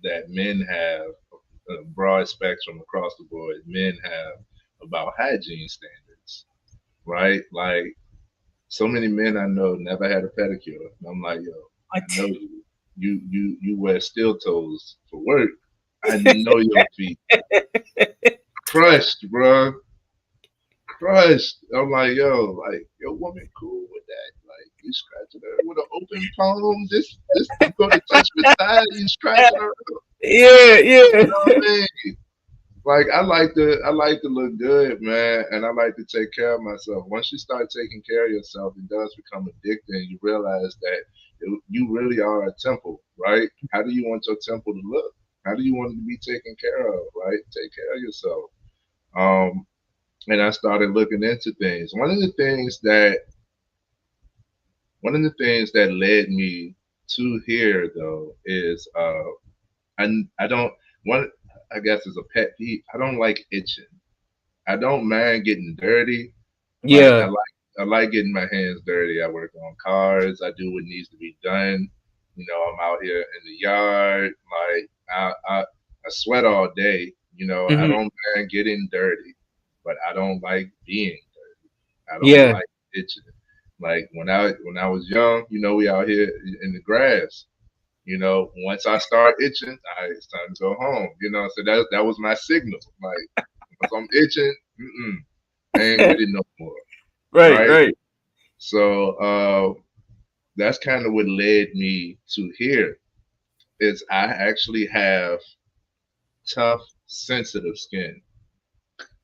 that men have, a broad spectrum across the board, men have about hygiene standards, right? Like so many men I know never had a pedicure. And I'm like, yo, I What? know you. You wear steel toes for work. I know your feet crushed, bro, crushed. I'm like, yo, woman, cool with that. Like, you scratching her with an open palm. This, you go to touch with side, you scratching her. Yeah, You yeah. know what I mean? Like, I like to look good, man, and I like to take care of myself. Once you start taking care of yourself, it does become addicting. You realize that you really are a temple, right? How do you want your temple to look? How do you want it to be taken care of, right? Take care of yourself. Um, and I started looking into things. One of the things that led me to here though is I don't one I guess is a pet peeve. I don't like itching. I don't mind getting dirty. Like Yeah. I like getting my hands dirty. I work on cars. I do what needs to be done. You know, I'm out here in the yard. Like I sweat all day. You know, I Hmm. don't mind getting dirty, but I don't like being I don't Yeah. like itching. Like when I was young, you know, we out here in the grass. You know, once I start itching, it's time to go home. You know, so that was my signal. Like once I'm itching, I ain't with it no more. Right, Right. right. So that's kind of what led me to here is I actually have tough, sensitive skin.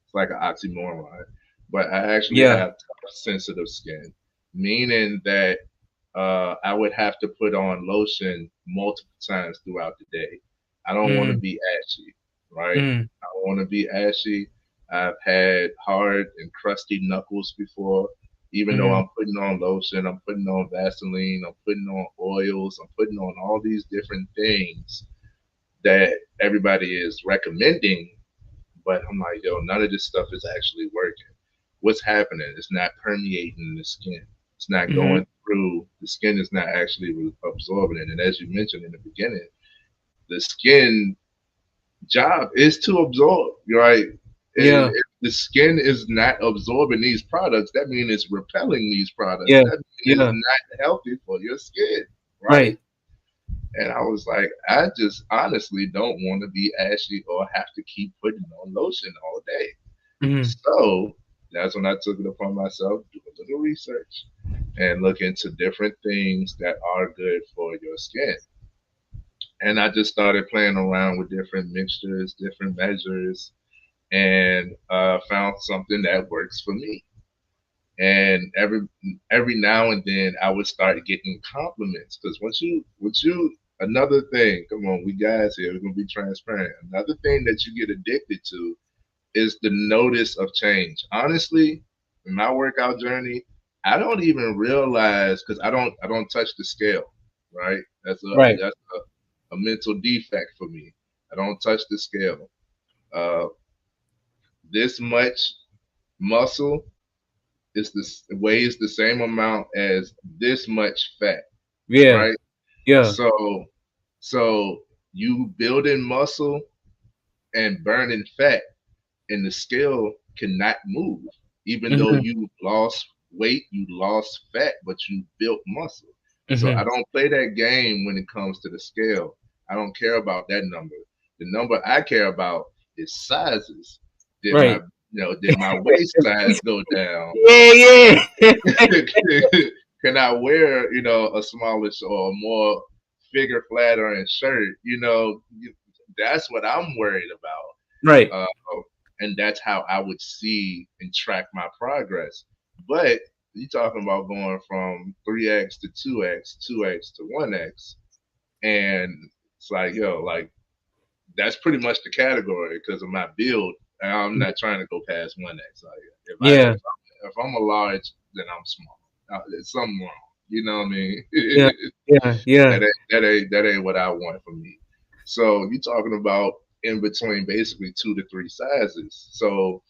It's like an oxymoron, but I actually Yeah. have tough, sensitive skin, meaning that I would have to put on lotion multiple times throughout the day. I don't want to Mm, be ashy, right? mm, I don't want to be ashy. I've had hard and crusty knuckles before. Even though mm, I'm putting on lotion, I'm putting on Vaseline, I'm putting on oils, I'm putting on all these different things that everybody is recommending, but I'm like, yo, none of this stuff is actually working. What's happening? It's not permeating the skin. It's not mm, going through. The skin is not actually absorbing it. And as you mentioned in the beginning, the skin job is to absorb, right? And yeah, if the skin is not absorbing these products, that means it's repelling these products. yeah, That means it's yeah, not healthy for your skin, right? right. And I was like, I just honestly don't want to be ashy or have to keep putting on lotion all day. Mm, So that's when I took it upon myself, do a little research and look into different things that are good for your skin. And I just started playing around with different mixtures, different measures, and found something that works for me. And every now and then I would start getting compliments because another thing, come on, we guys here, we're gonna be transparent. Another thing that you get addicted to is the notice of change. Honestly, in my workout journey, I don't even realize because I don't touch the scale, right? right. That's a mental defect for me. I don't touch the scale. Uh, this much muscle is this weighs the same amount as this much fat, Yeah, right? yeah. So so you building muscle and burning fat and the scale cannot move. Even though Hmm, you lost weight, you lost fat, but you built muscle. So I hmm, don't play that game when it comes to the scale. I don't care about that number. The number I care about is sizes. Did my right. did my waist size go down? Yeah, yeah. Can I wear, a smallish or more figure flattering shirt? That's what I'm worried Right. about. And that's how I would see and track my progress. But you talking about going from 3x to 2x, 2x to 1x, and it's like, yo, like that's pretty much the category because of my build. And I'm not trying to go past 1x. Like if I Yeah, if I'm a large, then I'm small. There's something wrong. You know what I mean? Yeah, yeah. That ain't what I want for me. So you talking about in between basically 2 to 3 sizes. So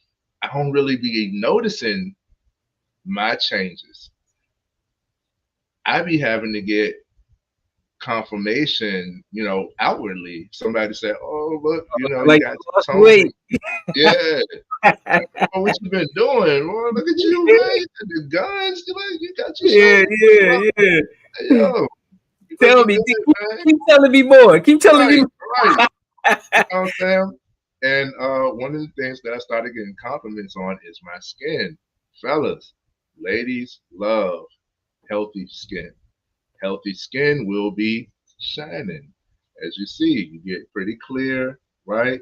I don't really be noticing my changes. I be having to get confirmation, outwardly. Somebody said, "Oh, look, you Like got lost some tone." weight. Yeah. Like, oh, what you been doing? Well, look at you, man. You got the guns. You got your Yeah, shoulders. yeah. Yo, you Tell looking me, good, man. keep telling me more. Keep telling Right, me. right. You know what I'm saying? And one of the things that I started getting compliments on is my skin. Fellas, ladies love healthy skin. Healthy skin will be shining. As you see, you get pretty clear, right?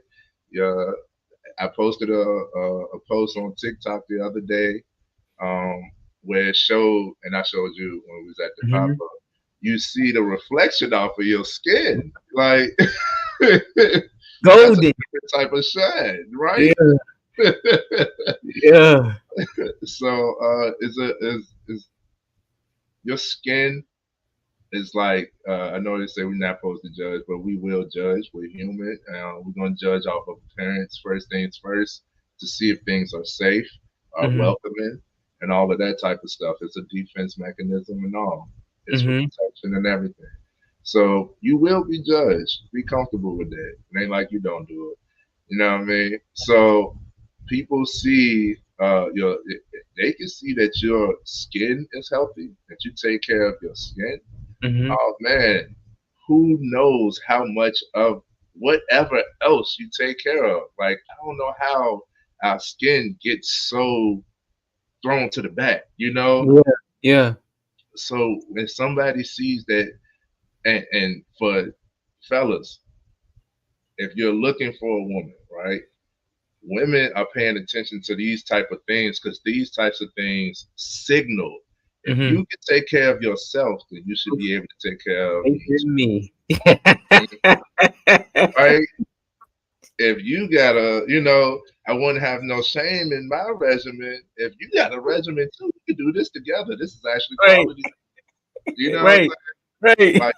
Yeah, I posted a post on TikTok the other day, where it showed, and I showed you when we was at the pop up. You see the reflection off of your skin, like that's a Golden. different type of shine, right? Yeah, yeah. So, is your skin is like, I know they say we're not supposed to judge, but we will judge. We're human. We're gonna judge off of appearance first things first to see if things are safe, are Mm-hmm. welcoming, and all of that type of stuff. It's a defense mechanism and all. It's for Mm-hmm. protection and everything. So you will be judged. Be comfortable with that. It ain't like you don't do it. You know what I mean? So people see your, they can see that your skin is healthy, that you take care of your skin. Mm-hmm. Oh man, who knows how much of whatever else you take care of? Like, I don't know how our skin gets so thrown to the back, Yeah, yeah. So when somebody sees that, and for fellas, if you're looking for a woman, right? Women are paying attention to these type of things because these types of things signal. If Mm-hmm. you can take care of yourself, then you should be able to take care of me too. Me. Right? If you got I wouldn't have no shame in my regimen. If you got a regimen too, we can do this together. This is actually Right, quality. You know what I'm right, right. saying? Like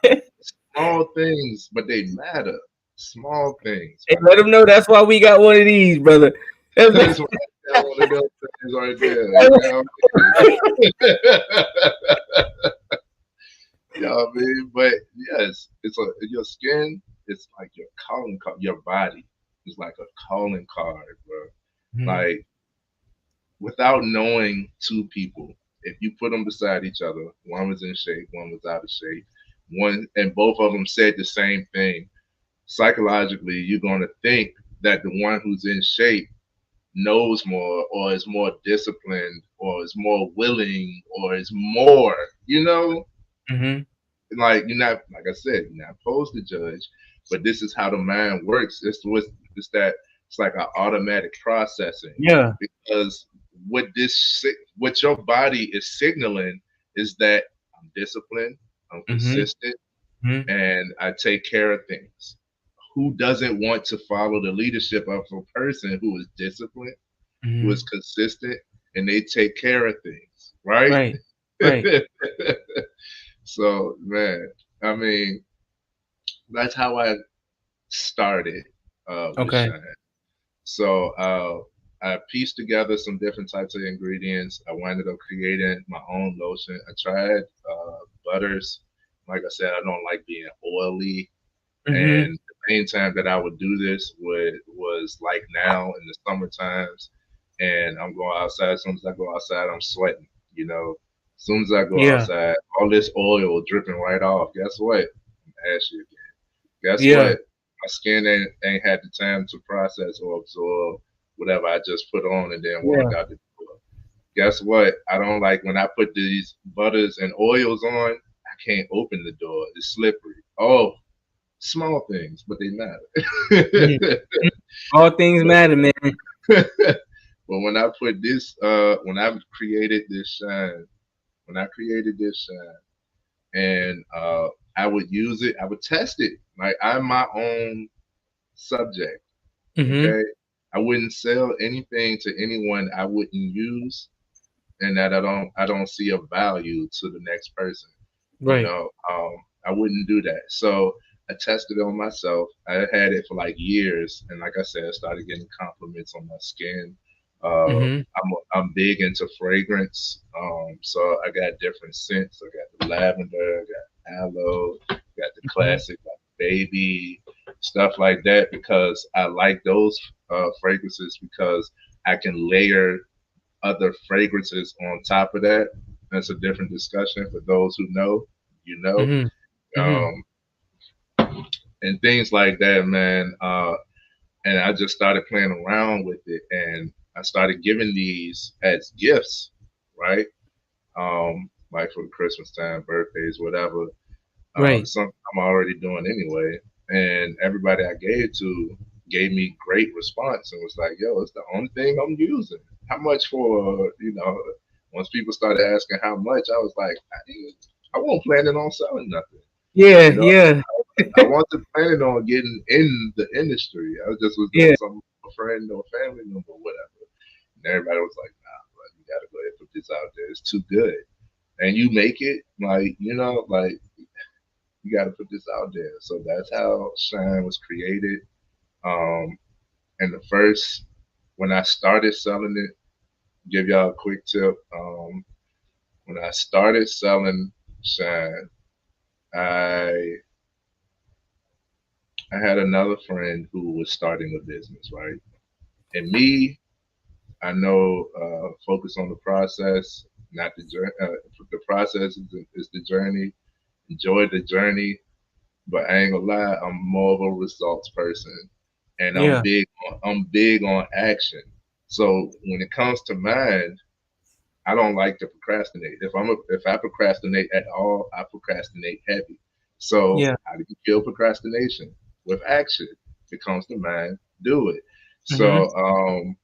small things, but they matter. Small things Hey, let matter. them know that's why we got one of these, brother. That's why I got one of those things right there. You know what I mean? But yes, your skin. It's like your calling card. Your body is like a calling card, bro. Mhm. Like without knowing two people, if you put them beside each other, one was in shape, one was out of shape, and both of them said the same thing. Psychologically, you're going to think that the one who's in shape knows more or is more disciplined or is more willing or is more, Mhm. like you're not, like I said, you're not supposed to judge, but this is how the mind works. It's like an automatic processing, Yeah. because what your body is signaling is that I'm disciplined, I'm Mhm. consistent, Mhm. and I take care of things. Who doesn't want to follow the leadership of a person who is disciplined, who is Mhm. consistent, and they take care of things, right? Right. Right. So, man, I mean, that's how I started with Okay. Shine. So I pieced together some different types of ingredients. I wound up creating my own lotion. I tried butters. Like I said, I don't like being oily. Mhm. And the main time that I would do this was like now in the summer times. And I'm going outside. As soon as I go outside, I'm sweating. As soon as I go Yeah. outside, all this oil dripping right off. Guess what? I'm ashy again. Guess Yeah. what? My skin ain't had the time to process or absorb whatever I just put on and then walk Yeah. out the door. Guess what? I don't like when I put these butters and oils on, I can't open the door. It's slippery. Oh, small things, but they Mhm. matter. All things matter, man. But when I put this, when I created this shine, and I would use it, I would test it. Like I'm my own subject. Mhm. Okay. I wouldn't sell anything to anyone I wouldn't use and that I don't see a value to the next person. You Right. know, I wouldn't do that. So I tested it on myself. I had it for like years, and like I said, I started getting compliments on my skin. Mm-hmm. I'm big into fragrance, so I got different scents. I got the lavender, I got aloe, got the Mm-hmm. classic like baby stuff like that because I like those fragrances because I can layer other fragrances on top of that. That's a different discussion for those who know, you know, Mm-hmm. Mm-hmm. um, and things like that, man. And I just started playing around with it, and I started giving these as gifts, right? Like for Christmas time, birthdays, whatever. Right. Something I'm already doing anyway. And everybody I gave to gave me great response and was like, "Yo, it's the only thing I'm using. How much for?" Once people started asking how much, I was like, I wasn't planning on selling nothing. Yeah. You know, Yeah. I wasn't planning on getting in the industry. I just was doing Yeah. something for a friend or family member, or whatever. And everybody was like, "Nah, bro, you gotta go ahead and put this out there. It's too good." And you make it like like you got to put this out there. So that's how Shine was created. Um, and the first, when I started selling it, give y'all a quick tip. When I started selling Shine, I I had another friend who was starting a business, right? And me, I know, focus on the process, not the journey. The process is the journey. Enjoy the journey, but I ain't gonna lie, I'm more of a results person, and Yeah. I'm big on action. So when it comes to mine, I don't like to procrastinate. If I procrastinate at all, I procrastinate heavy. So Yeah. how do you kill procrastination? With action. If it comes to mind, do it. Mm-hmm. So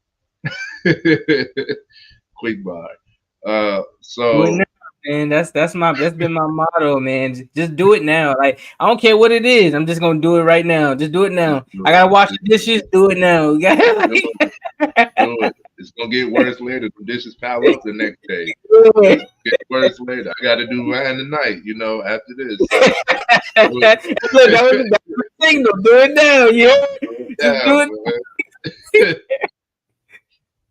quick bar. Do it So now, man. That's been my motto, man. Just do it now. Like I don't care what it is. I'm just gonna do it right now. Just do it just now. do I it. gotta wash Just the dishes. Do it now. You gotta, do it. Do it. It's gonna get worse later. The dishes pile up the next day. do It's it. get worse later. I got to do mine tonight. After this. So do Look, that was the signal. Do it now. Yeah. it Just do it. down, man.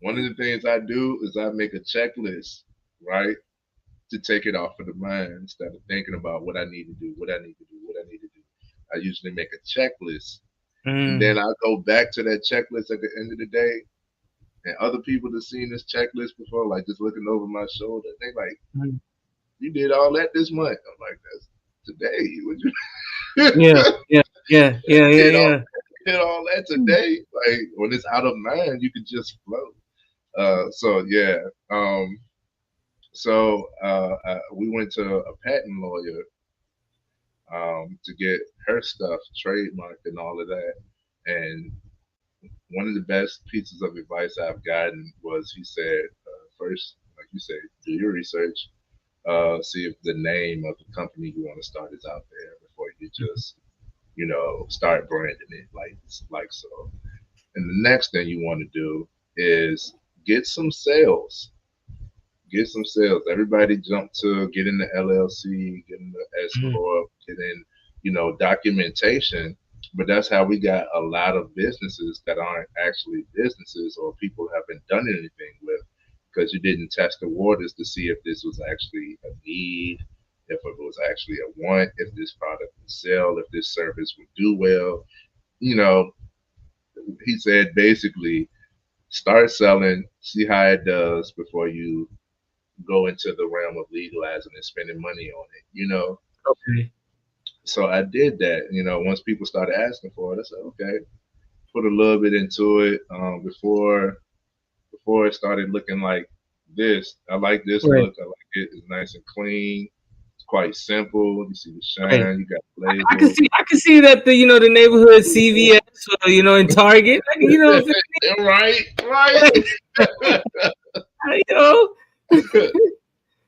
One of the things I do is I make a checklist, right, to take it off of the mind instead of thinking about what I need to do, what I need to do, what I need to do. I usually make a checklist, and Mm. then I go back to that checklist at the end of the day. And other people that seen this checklist before, like just looking over my shoulder, they like, Mm. "You did all that this month." I'm like, "That's today." Would you Yeah. Yeah. Yeah. Yeah. Yeah. did all Yeah. did all that today? Like when it's out of mind, you can just flow. So yeah. We went to a patent lawyer to get her stuff trademarked and all of that. And one of the best pieces of advice I've gotten was he said, first, like you said, do your research, see if the name of the company you want to start is out there before you just, start branding it like so. And the next thing you want to do is get some sales. Get some sales. Everybody jump to get in the LLC, get in the S Mm. corp, get in, documentation. But that's how we got a lot of businesses that aren't actually businesses or people haven't done anything with because you didn't test the waters to see if this was actually a need, if it was actually a want, if this product would sell, if this service would do well. You know, he said basically start selling, see how it does before you go into the realm of legalizing and spending money on it. Okay. So I did that. Once people started asking for it, I said, okay, put a little bit into it. Before it started looking like this, I like this Right. look. I like it. It's nice and clean. It's quite simple. You see the Right. shine. You got the I can label. see. I can see that the neighborhood CVS or in Target. Right, right. You know.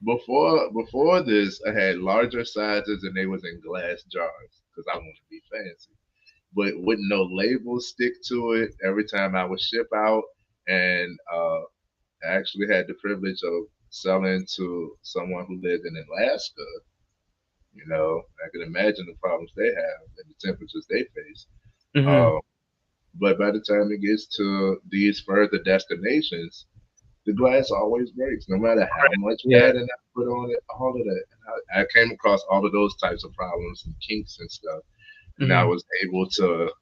Before this, I had larger sizes and they was in glass jars because I want to be fancy. But with no labels stick to it, every time I would ship out, and I actually had the privilege of selling to someone who lived in Alaska, I can imagine the problems they have and the temperatures they face. Mm-hmm. But by the time it gets to these further destinations, the glass always breaks, no matter how much padding I put on it, all of that. And I came across all of those types of problems and kinks and stuff, and I was able to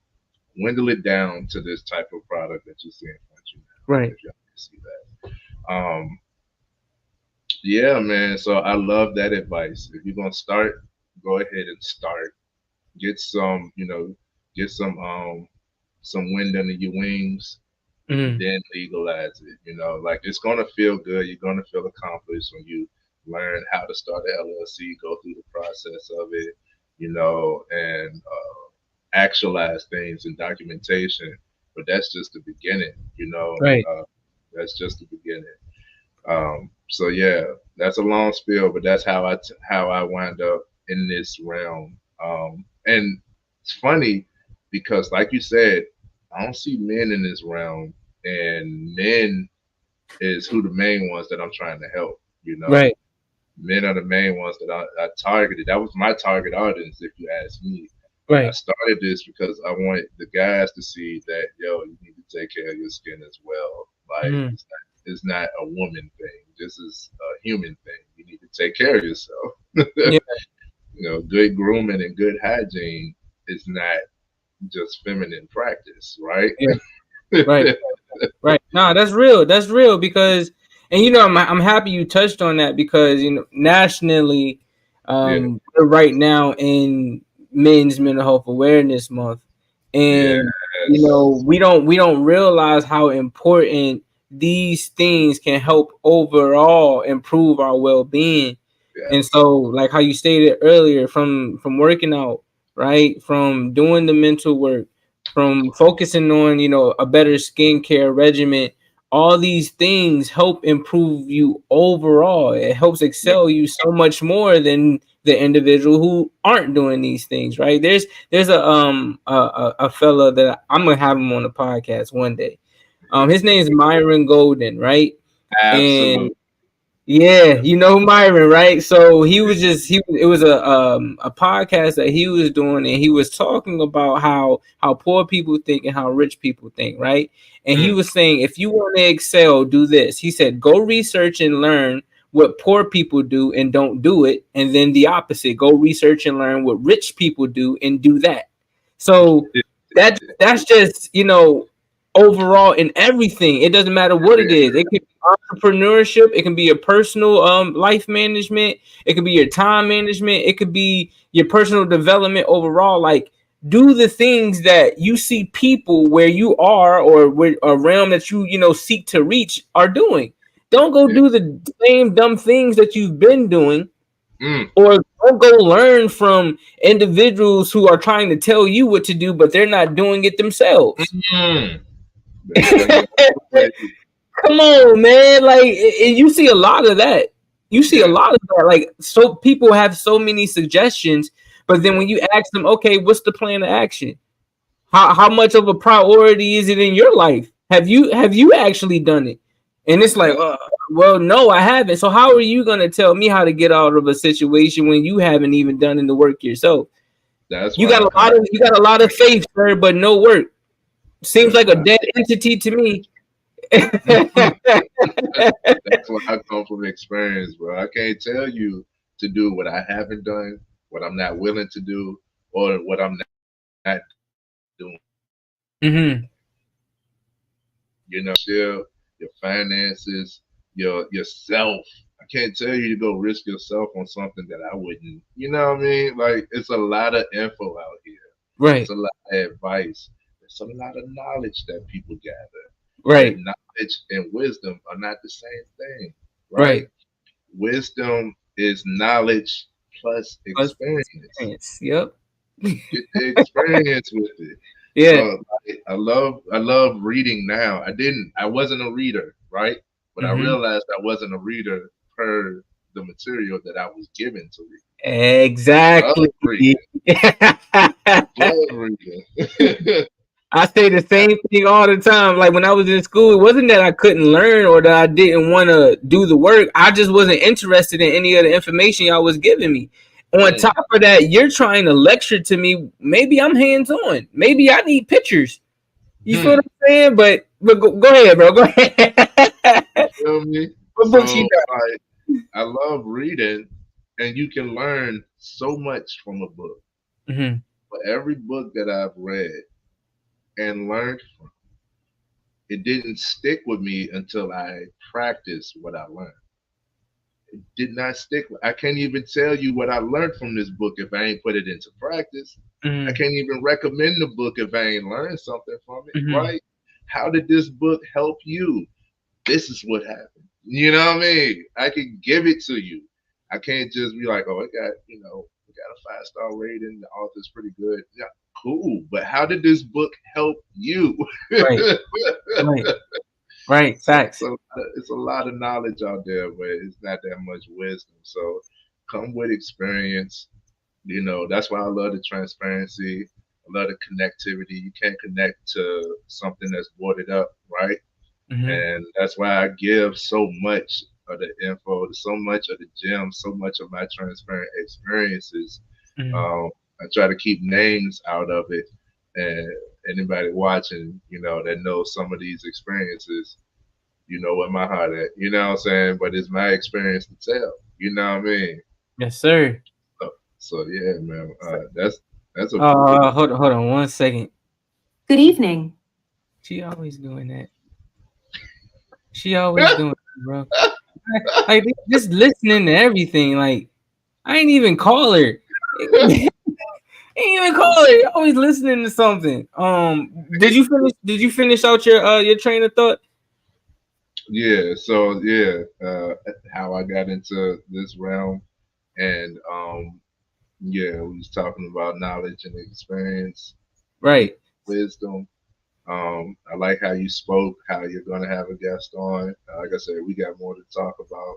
dwindle it down to this type of product that you see in front of you now. Right. If y'all can see that. Yeah, man. So I love that advice. If you're gonna start, go ahead and start. Get some, get some wind under your wings, Mm-hmm. then legalize it. Like it's gonna feel good. You're gonna feel accomplished when you learn how to start an LLC, go through the process of it, and actualize things in documentation. But that's just the beginning. Right. That's just the beginning. So yeah, that's a long spiel, but that's how I wind up in this realm. And it's funny because, like you said, I don't see men in this realm, and men is who the main ones that I'm trying to help. Right. Men are the main ones that I targeted. That was my target audience, if you ask me. Right. I started this because I wanted the guys to see that, you need to take care of your skin as well. Like it's not a woman thing. This is a human thing. You need to take care of yourself. Yeah. Good grooming and good hygiene is not just feminine practice, right? Yeah. Right. Right. No, that's real. That's real because, and I'm happy you touched on that because nationally, we're right now in Men's Mental Health Awareness Month, and we don't realize how important these things can help overall improve our well-being. And so, like how you stated earlier, from working out, right, from doing the mental work, from focusing on a better skincare regimen, all these things help improve you overall. It helps excel you so much more than the individual who aren't doing these things, right? There's a fella that I'm gonna have him on the podcast one day. His name is Myron Golden, right? Absolutely. And yeah, Myron, right? So it was a podcast that he was doing, and he was talking about how poor people think and how rich people think, right? And he was saying, if you want to excel, do this. He said, go research and learn what poor people do and don't do it, and then the opposite, go research and learn what rich people do and do that. So that's just overall in everything. It doesn't matter what it is. It can be entrepreneurship, it can be your personal life management, it could be your time management, it could be your personal development overall. Like, do the things that you see people where you are or where a realm that you seek to reach are doing. Don't go do the same dumb things that you've been doing, or don't go learn from individuals who are trying to tell you what to do, but they're not doing it themselves. Come on, man. Like, and you see a lot of that. You see a lot of that. Like, so people have so many suggestions, but then when you ask them, okay, what's the plan of action? How much of a priority is it in your life? Have you actually done it? And it's like, well, no, I haven't. So how are you going to tell me how to get out of a situation when you haven't even done the work yourself? You got a lot of faith, sir, but no work. Seems like a dead entity to me. That's what I come from experience, bro. I can't tell you to do what I haven't done, what I'm not willing to do, or what I'm not doing. Your finances, yourself. I can't tell you to go risk yourself on something that I wouldn't. You know what I mean? Like, it's a lot of info out here. Right. It's a lot of advice. There's a lot of knowledge that people gather. Right. And knowledge and wisdom are not the same thing. Right. Wisdom is knowledge plus experience. Yep. Get the experience with it. Yeah. So, I love reading now. I wasn't a reader, right? But I realized I wasn't a reader per the material that I was given to read. Exactly. Love reading. I I say the same thing all the time. Like when I was in school, it wasn't that I couldn't learn or that I didn't want to do the work. I just wasn't interested in any of the information y'all was giving me. On top of that, you're trying to lecture to me. Maybe I'm hands on. Maybe I need pictures. You feel what I'm saying? But go ahead, bro. Go ahead. You feel me? What book she got? Like, I love reading, and you can learn so much from a book. Mm-hmm. But every book that I've read and learned from, it didn't stick with me until I practiced what I learned. It did not stick. I can't even tell you what I learned from this book if I ain't put it into practice. Mm-hmm. I can't even recommend the book if I ain't learned something from it, Mm-hmm. right? How did this book help you? This is what happened. You know what I mean? I can give it to you. I can't just be like, oh, it got, we got a 5-star rating. The author's pretty good. Yeah, cool. But how did this book help you? Right. Right. Facts. So it's a lot of knowledge out there, but it's not that much wisdom. So come with experience. That's why I love the transparency. I love the connectivity. You can't connect to something that's boarded up, right? Mm-hmm. And that's why I give so much of the info, so much of the gems, so much of my transparent experiences. Mm-hmm. I try to keep names out of it. And anybody watching, that knows some of these experiences, where my heart at. You know what I'm saying? But it's my experience to tell. You know what I mean? Yes, sir. So yeah, man. That's a hold on 1 second. Good evening. She always doing that. She always doing it, bro. Like just listening to everything. Like I ain't even call her. Ain't even call her. Always listening to something. Did you finish out your train of thought? Yeah. So yeah, how I got into this realm, and yeah, we was talking about knowledge and experience, Right. wisdom. I like how you spoke, how you're going to have a guest on. Like I said, we got more to talk about.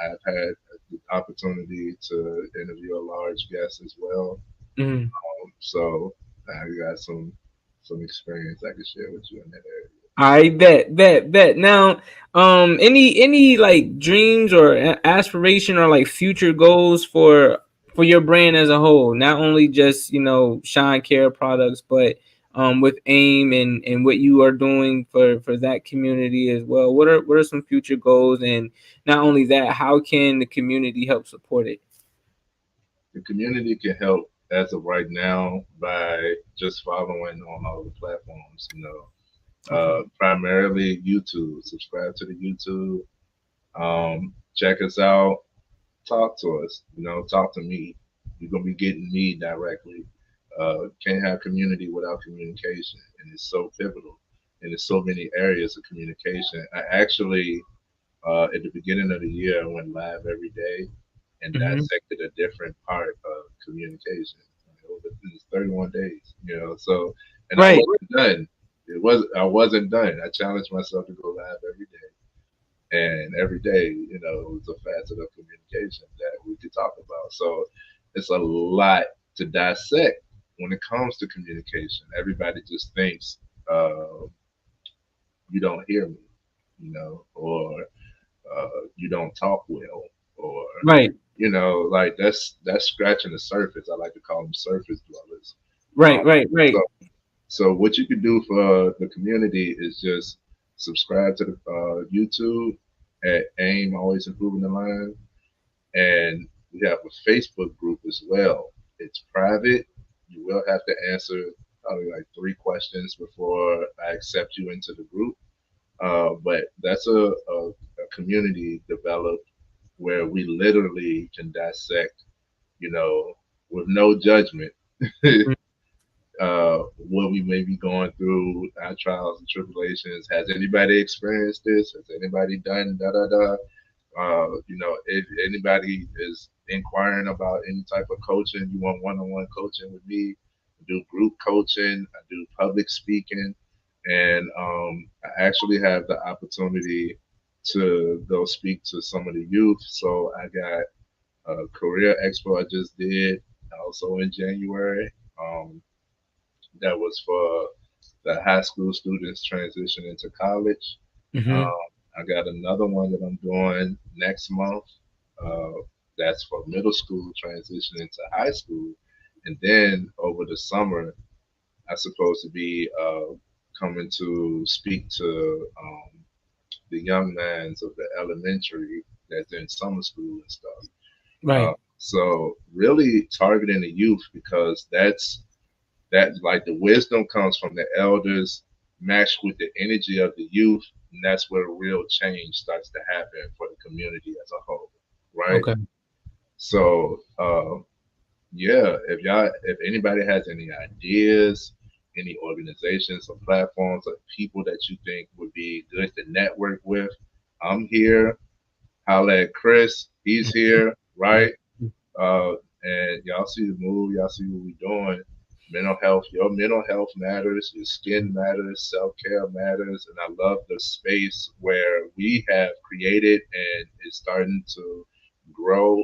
I've had the opportunity to interview a large guest as well. Mm-hmm. So I got some experience I can share with you in that area. I bet. Now, any like dreams or aspiration or like future goals for your brand as a whole? Not only just Shine Care products, but with AIM and what you are doing for that community as well. What are some future goals? And not only that, how can the community help support it? The community can help as of right now by just following on all the platforms. Primarily YouTube. Subscribe to the YouTube. Check us out. Talk to us. Talk to me. You're gonna be getting me directly. Can't have community without communication, and it's so pivotal. And there's so many areas of communication. I actually, at the beginning of the year, I went live every day and dissected a different part of communication. It was 31 days, So, and right. I wasn't done. I wasn't done. I challenged myself to go live every day, and every day, it was a facet of communication that we could talk about. So, it's a lot to dissect when it comes to communication. Everybody just thinks you don't hear me, or you don't talk well, or right. Like that's scratching the surface. I like to call them surface dwellers. Right. So what you can do for the community is just subscribe to the YouTube at AIM, Always Improving the Line, and we have a Facebook group as well. It's private. You will have to answer probably like 3 questions before I accept you into the group. But that's a community developed where we literally can dissect, with no judgment, what we may be going through, our trials and tribulations. Has anybody experienced this? Has anybody done da da da? If anybody is inquiring about any type of coaching, you want one-on-one coaching with me, I do group coaching, I do public speaking, and I actually have the opportunity to go speak to some of the youth. So I got a career expo I just did also in January. that was for the high school students transitioning to college. Mm-hmm. Um, I got another one that I'm doing next month. Uh, that's for middle school transitioning to high school. And then over the summer, I'm supposed to be coming to speak to the young mans of the elementary that's in summer school and stuff. Right. So really targeting the youth because that like the wisdom comes from the elders matched with the energy of the youth, and that's where real change starts to happen for the community as a whole, right? Okay. So yeah, if anybody has any ideas, any organizations or platforms or people that you think would be good to network with, I'm here. Holla at Chris, he's here, right? Uh, and y'all see the move, y'all see what we're doing. Mental health, your mental health matters, your skin matters, self care matters, and I love the space where we have created and is starting to grow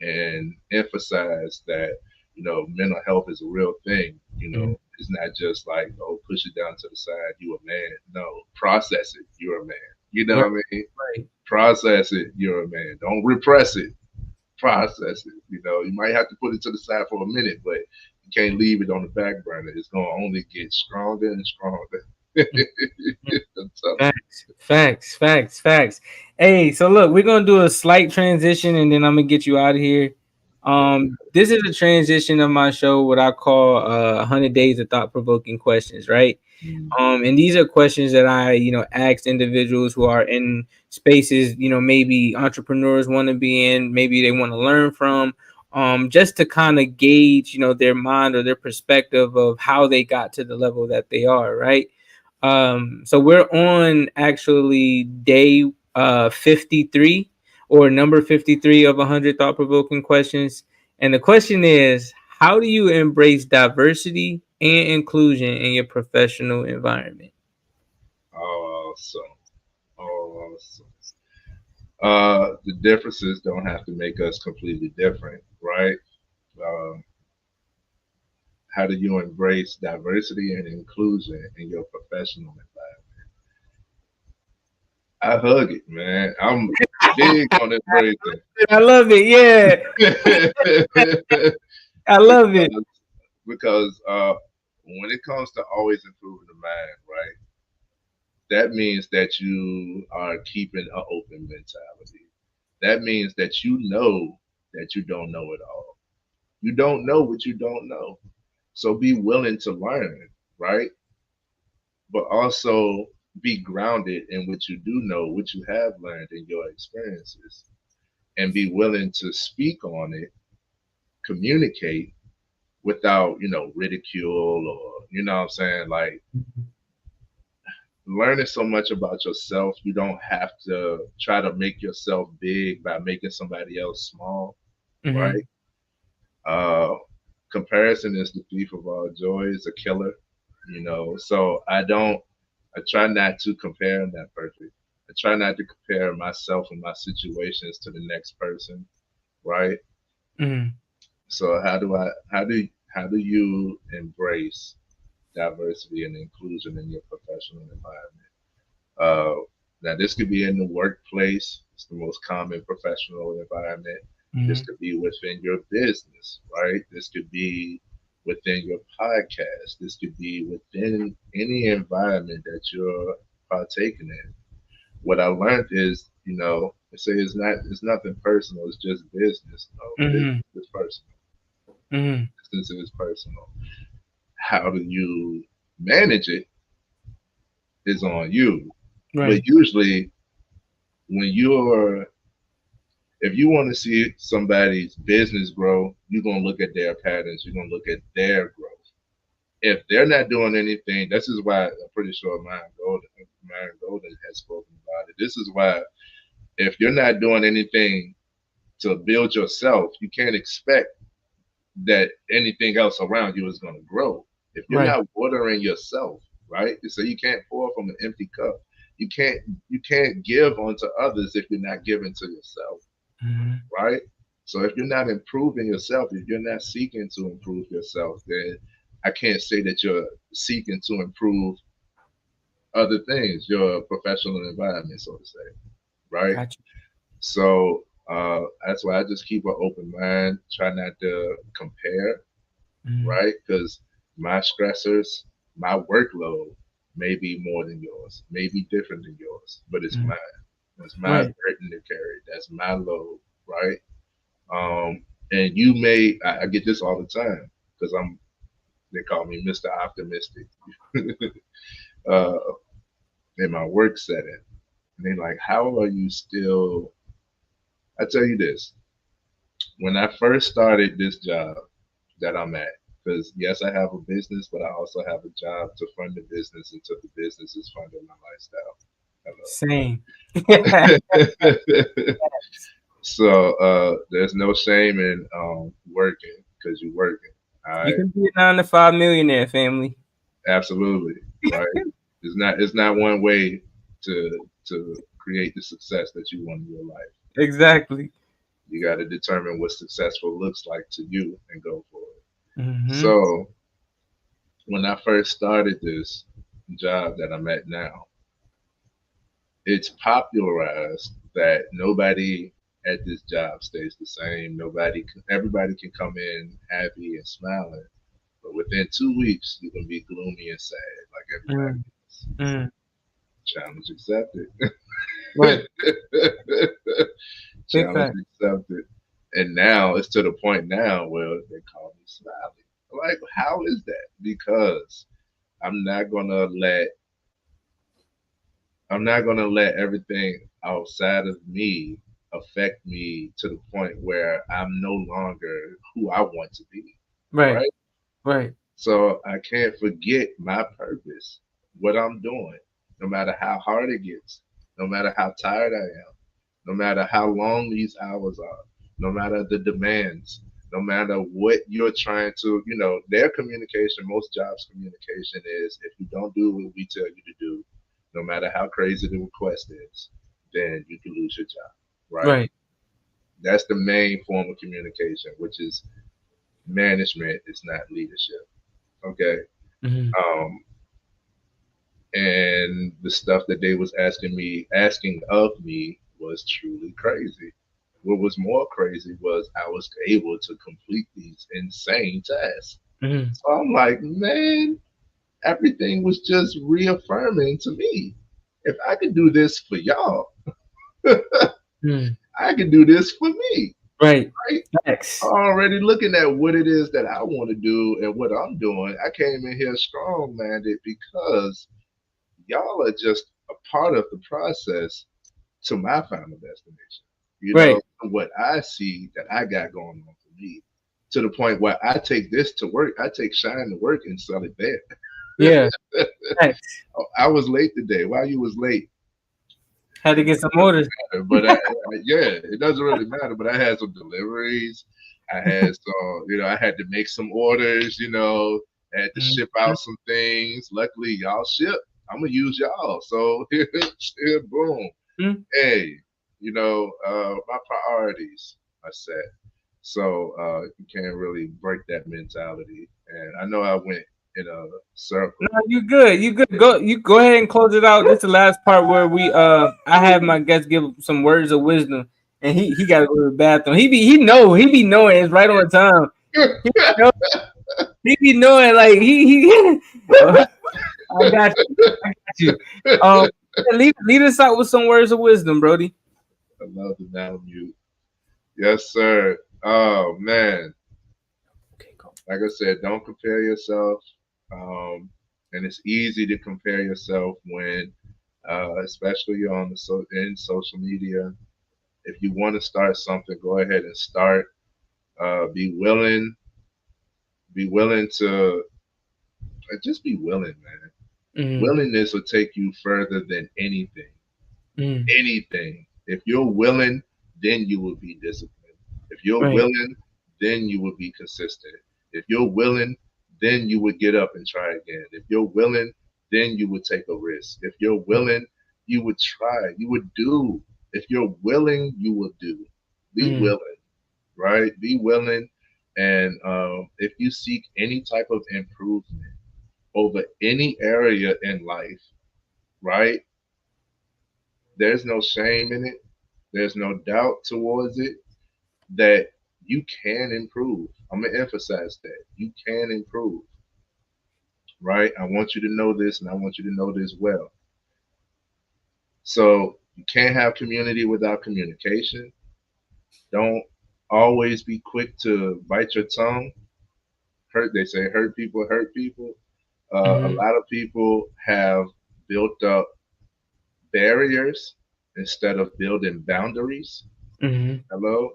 and emphasize that mental health is a real thing. Mhm. It's not just like, oh, push it down to the side, you a man. No, process it, you're a man. You know Right. what I mean? Right. Process it, you're a man. Don't repress it, process it. You might have to put it to the side for a minute, but you can't leave it on the back burner. It's gonna only get stronger and stronger. So, Facts. Hey, so look, we're gonna do a slight transition, and then I'm gonna get you out of here. This is a transition of my show, what I call 100 days of thought provoking questions, right? And these are questions that I, ask individuals who are in spaces, maybe entrepreneurs want to be in, maybe they want to learn from, just to kind of gauge, their mind or their perspective of how they got to the level that they are, right? So we're on actually day 53 or number 53 of 100 thought provoking questions. And the question is, how do you embrace diversity and inclusion in your professional environment? awesome, awesome. The differences don't have to make us completely different, right? Uh, how do you embrace diversity and inclusion in your professional environment? I hug it, man. I'm big on embracing. I love it. Yeah, I love it. because when it comes to always improving the mind, right? That means that you are keeping an open mentality. That means that you know that you don't know it all. You don't know what you don't know. So be willing to learn, right? But also be grounded in what you do know, what you have learned in your experiences, and be willing to speak on it, communicate without, ridicule or, what I'm saying, like learning so much about yourself, you don't have to try to make yourself big by making somebody else small, Mhm. right? Uh, Comparison is the thief of all joy, is a killer. So I try not to compare. I'm not perfect. I try not to compare myself and my situations to the next person, right? Mhm. So how do you embrace diversity and inclusion in your professional environment? Uh, Now, this could be in the workplace. It's the most common professional environment. This Mhm. could be within your business, right? This could be within your podcast. This could be within any environment that you're partaking in. What I learned is, they say it's nothing personal. It's just business. No, Mhm. business is personal. Mhm. Business is personal. How do you manage it is on you. But Right. usually, when you're if you want to see somebody's business grow, you're gonna look at their patterns. You're gonna look at their growth. If they're not doing anything, this is why I'm pretty sure Myron Golden has spoken about it. This is why if you're not doing anything to build yourself, you can't expect that anything else around you is gonna grow. If you're Right. not watering yourself, right? So you can't pour from an empty cup. You can't give onto others if you're not giving to yourself, Mhm. right? So if you're not improving yourself, if you're not seeking to improve yourself, then I can't say that you're seeking to improve other things, your professional environment, so to say, right? Gotcha. So that's why I just keep an open mind, try not to compare, right? Because my stressors, my workload may be more than yours, may be different than yours, but it's mine. That's my Right. burden to carry. That's my load, right? And you may, I get this all the time because they call me Mr. Optimistic uh, in my work setting. And they're like, how are you still? I tell you this, when I first started this job that I'm at, because yes, I have a business, but I also have a job to fund the business until the business is funding my Same. lifestyle. So there's no shame in working because you're working. All right, You can be a 9-to-5 millionaire, family. absolutely, right. It's not one way to create the success that you want in your life. Exactly. You got to determine what successful looks like to you and go for it. Mm-hmm. So when I first started this job that I'm at now, it's popularized that nobody at this job stays the same. Everybody can come in happy and smiling, but within 2 weeks you can be gloomy and sad like everybody else. Mm. Challenge accepted. Right. Big Challenge fact. accepted. And now it's to the point now where they call me Smiley. Like, how is that? Because I'm not gonna let everything outside of me affect me to the point where I'm no longer who I want to be. Right. Right? Right. So I can't forget my purpose, what I'm doing, no matter how hard it gets, no matter how tired I am, no matter how long these hours are, no matter the demands, no matter what you're trying to, their communication, most jobs communication is if you don't do what we tell you to do, no matter how crazy the request is, then you can lose your job. Right? Right. That's the main form of communication, which is management, it's not leadership. Okay. Mm-hmm. And the stuff that they was asking of me was truly crazy. What was more crazy was I was able to complete these insane tasks. Mm-hmm. So I'm like, man, everything was just reaffirming to me. If I could do this for y'all, I can do this for me. Right. Right? Next. Already looking at what it is that I want to do and what I'm doing, I came in here strong minded because y'all are just a part of the process to my final destination. Right. What I see that I got going on for me, to the point where I take this to work, I take shine to work and sell it there. Yeah. Next. I was late today. Why you was late? Had to get some orders. But yeah, it doesn't really matter. But I had some deliveries. I had some, I had to make some orders. I had to ship out some things. Luckily, y'all ship. I'm gonna use y'all. So here, boom. Mm-hmm. Hey, my priorities are set. So you can't really break that mentality. And I know I went in a circle. No, you good. You good. Go ahead and close it out. This is the last part where I have my guest give some words of wisdom, and he got to go to the bathroom. He be knowing it's right on time. He be knowing like he I got you. Lead us out with some words of wisdom, Brody. I love the now mute. Yes, sir. Oh man. Okay, go. Like I said, don't compare yourself. And it's easy to compare yourself when, especially in social media. If you want to start something, go ahead and start. Be willing to just be willing, man. Mm. Willingness will take you further than anything. Anything. If you're willing, then you will be disciplined. If you're willing, then you will be consistent. If you're willing, then you would get up and try again. If you're willing, then you would take a risk. If you're willing, you would try. You would do. If you're willing, you will do. Be willing, right? Be willing. And if you seek any type of improvement over any area in life, right? There's no shame in it. There's no doubt towards it that you can improve. I'm going to emphasize that. You can improve, right? I want you to know this, and I want you to know this well. So you can't have community without communication. Don't always be quick to bite your tongue. They say hurt people hurt people. A lot of people have built up barriers instead of building boundaries. Hello?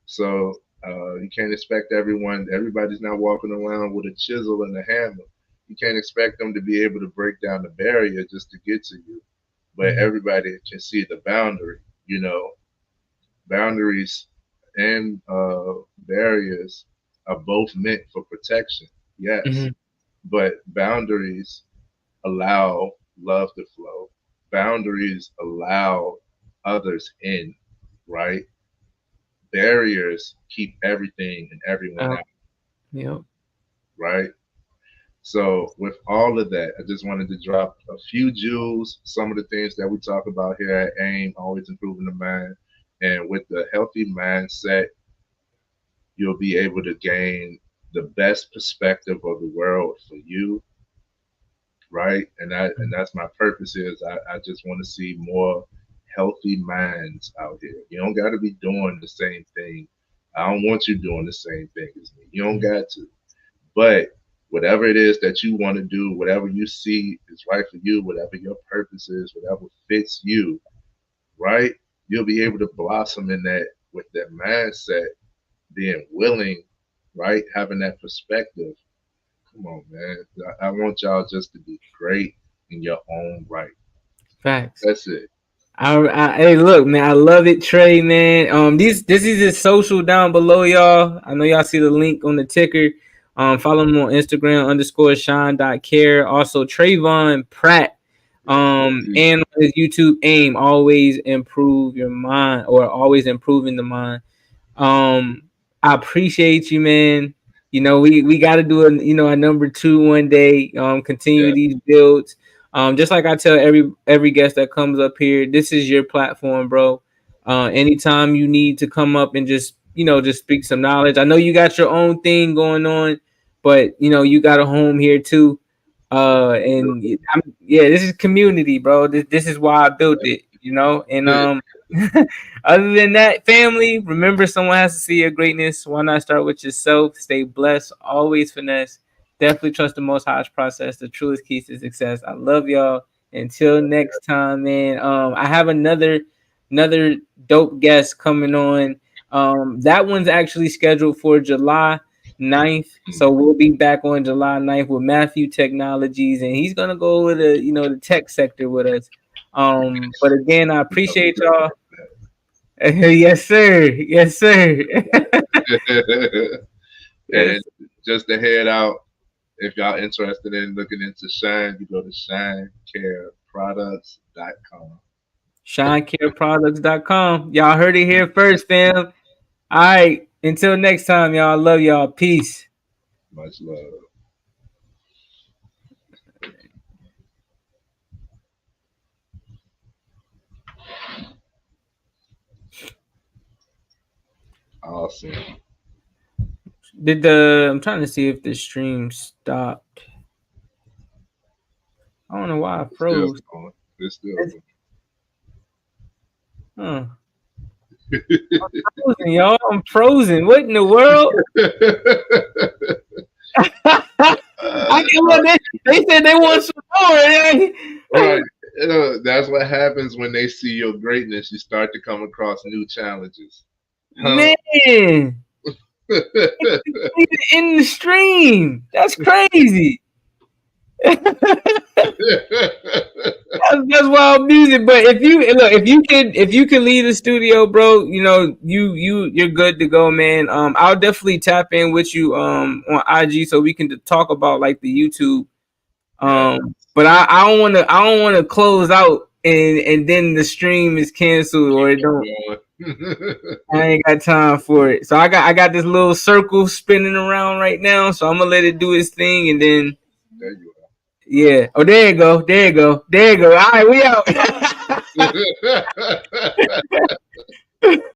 So you can't expect everybody's not walking around with a chisel and a hammer. You can't expect them to be able to break down the barrier just to get to you. But everybody can see the boundary, boundaries and barriers are both meant for protection, yes. But boundaries allow love to flow. Boundaries allow others in, right? Barriers keep everything and everyone out. Yep. Right? So with all of that, I just wanted to drop a few jewels, some of the things that we talk about here at AIM, always improving the mind. And with the healthy mindset, you'll be able to gain the best perspective of the world for you, right? And that's my purpose is I just want to see more healthy minds out here. You don't got to be doing the same thing. I don't want you doing the same thing as me. You don't got to. But whatever it is that you want to do, whatever you see is right for you, whatever your purpose is, whatever fits you, right? You'll be able to blossom in that with that mindset, being willing, right? Having that perspective. Come on, man. I want y'all just to be great in your own right. Facts. That's it. Hey, look, man, I love it, Trey, man. This is his social down below, y'all. I know y'all see the link on the ticker. Follow him on Instagram _Sean.care. Also Tresvon Pratt. And on his YouTube AIM, always improve your mind, or always improving the mind. I appreciate you, man. We got to do a number 2 one day. Continue these builds. Just like I tell every guest that comes up here, this is your platform, bro. Anytime you need to come up and just speak some knowledge. I know you got your own thing going on, but you got a home here too. This is community, bro. This is why I built it, and other than that, family, remember someone has to see your greatness. Why not start with yourself? Stay blessed, always finesse. Definitely trust the Most High's process, the truest keys to success. I love y'all. Until next time, man. I have another dope guest coming on. That one's actually scheduled for July 9th. So we'll be back on July 9th with Matthew Technologies, and he's gonna go over the tech sector with us. But again, I appreciate y'all. Yes, sir. Yes, sir. And just to head out, if y'all interested in looking into Shine, you go to shinecareproducts.com. Shinecareproducts.com. Y'all heard it here first, fam. All right. Until next time, y'all. I love y'all. Peace. Much love. Awesome. I'm trying to see if the stream stopped. I don't know why I froze. It's still Huh. I'm frozen, y'all. I'm frozen. What in the world? They said they want some more. Right. That's what happens when they see your greatness. You start to come across new challenges. Man. In the stream. That's crazy. That's wild music. But if you can leave the studio, bro, you're good to go, man. I'll definitely tap in with you on IG so we can talk about like the YouTube. But I don't want to close out and then the stream is canceled or it don't. I ain't got time for it. So I got this little circle spinning around right now. So I'm gonna let it do its thing, and then There you are. yeah. Oh, there you go. There you go. There you go. All right, we out.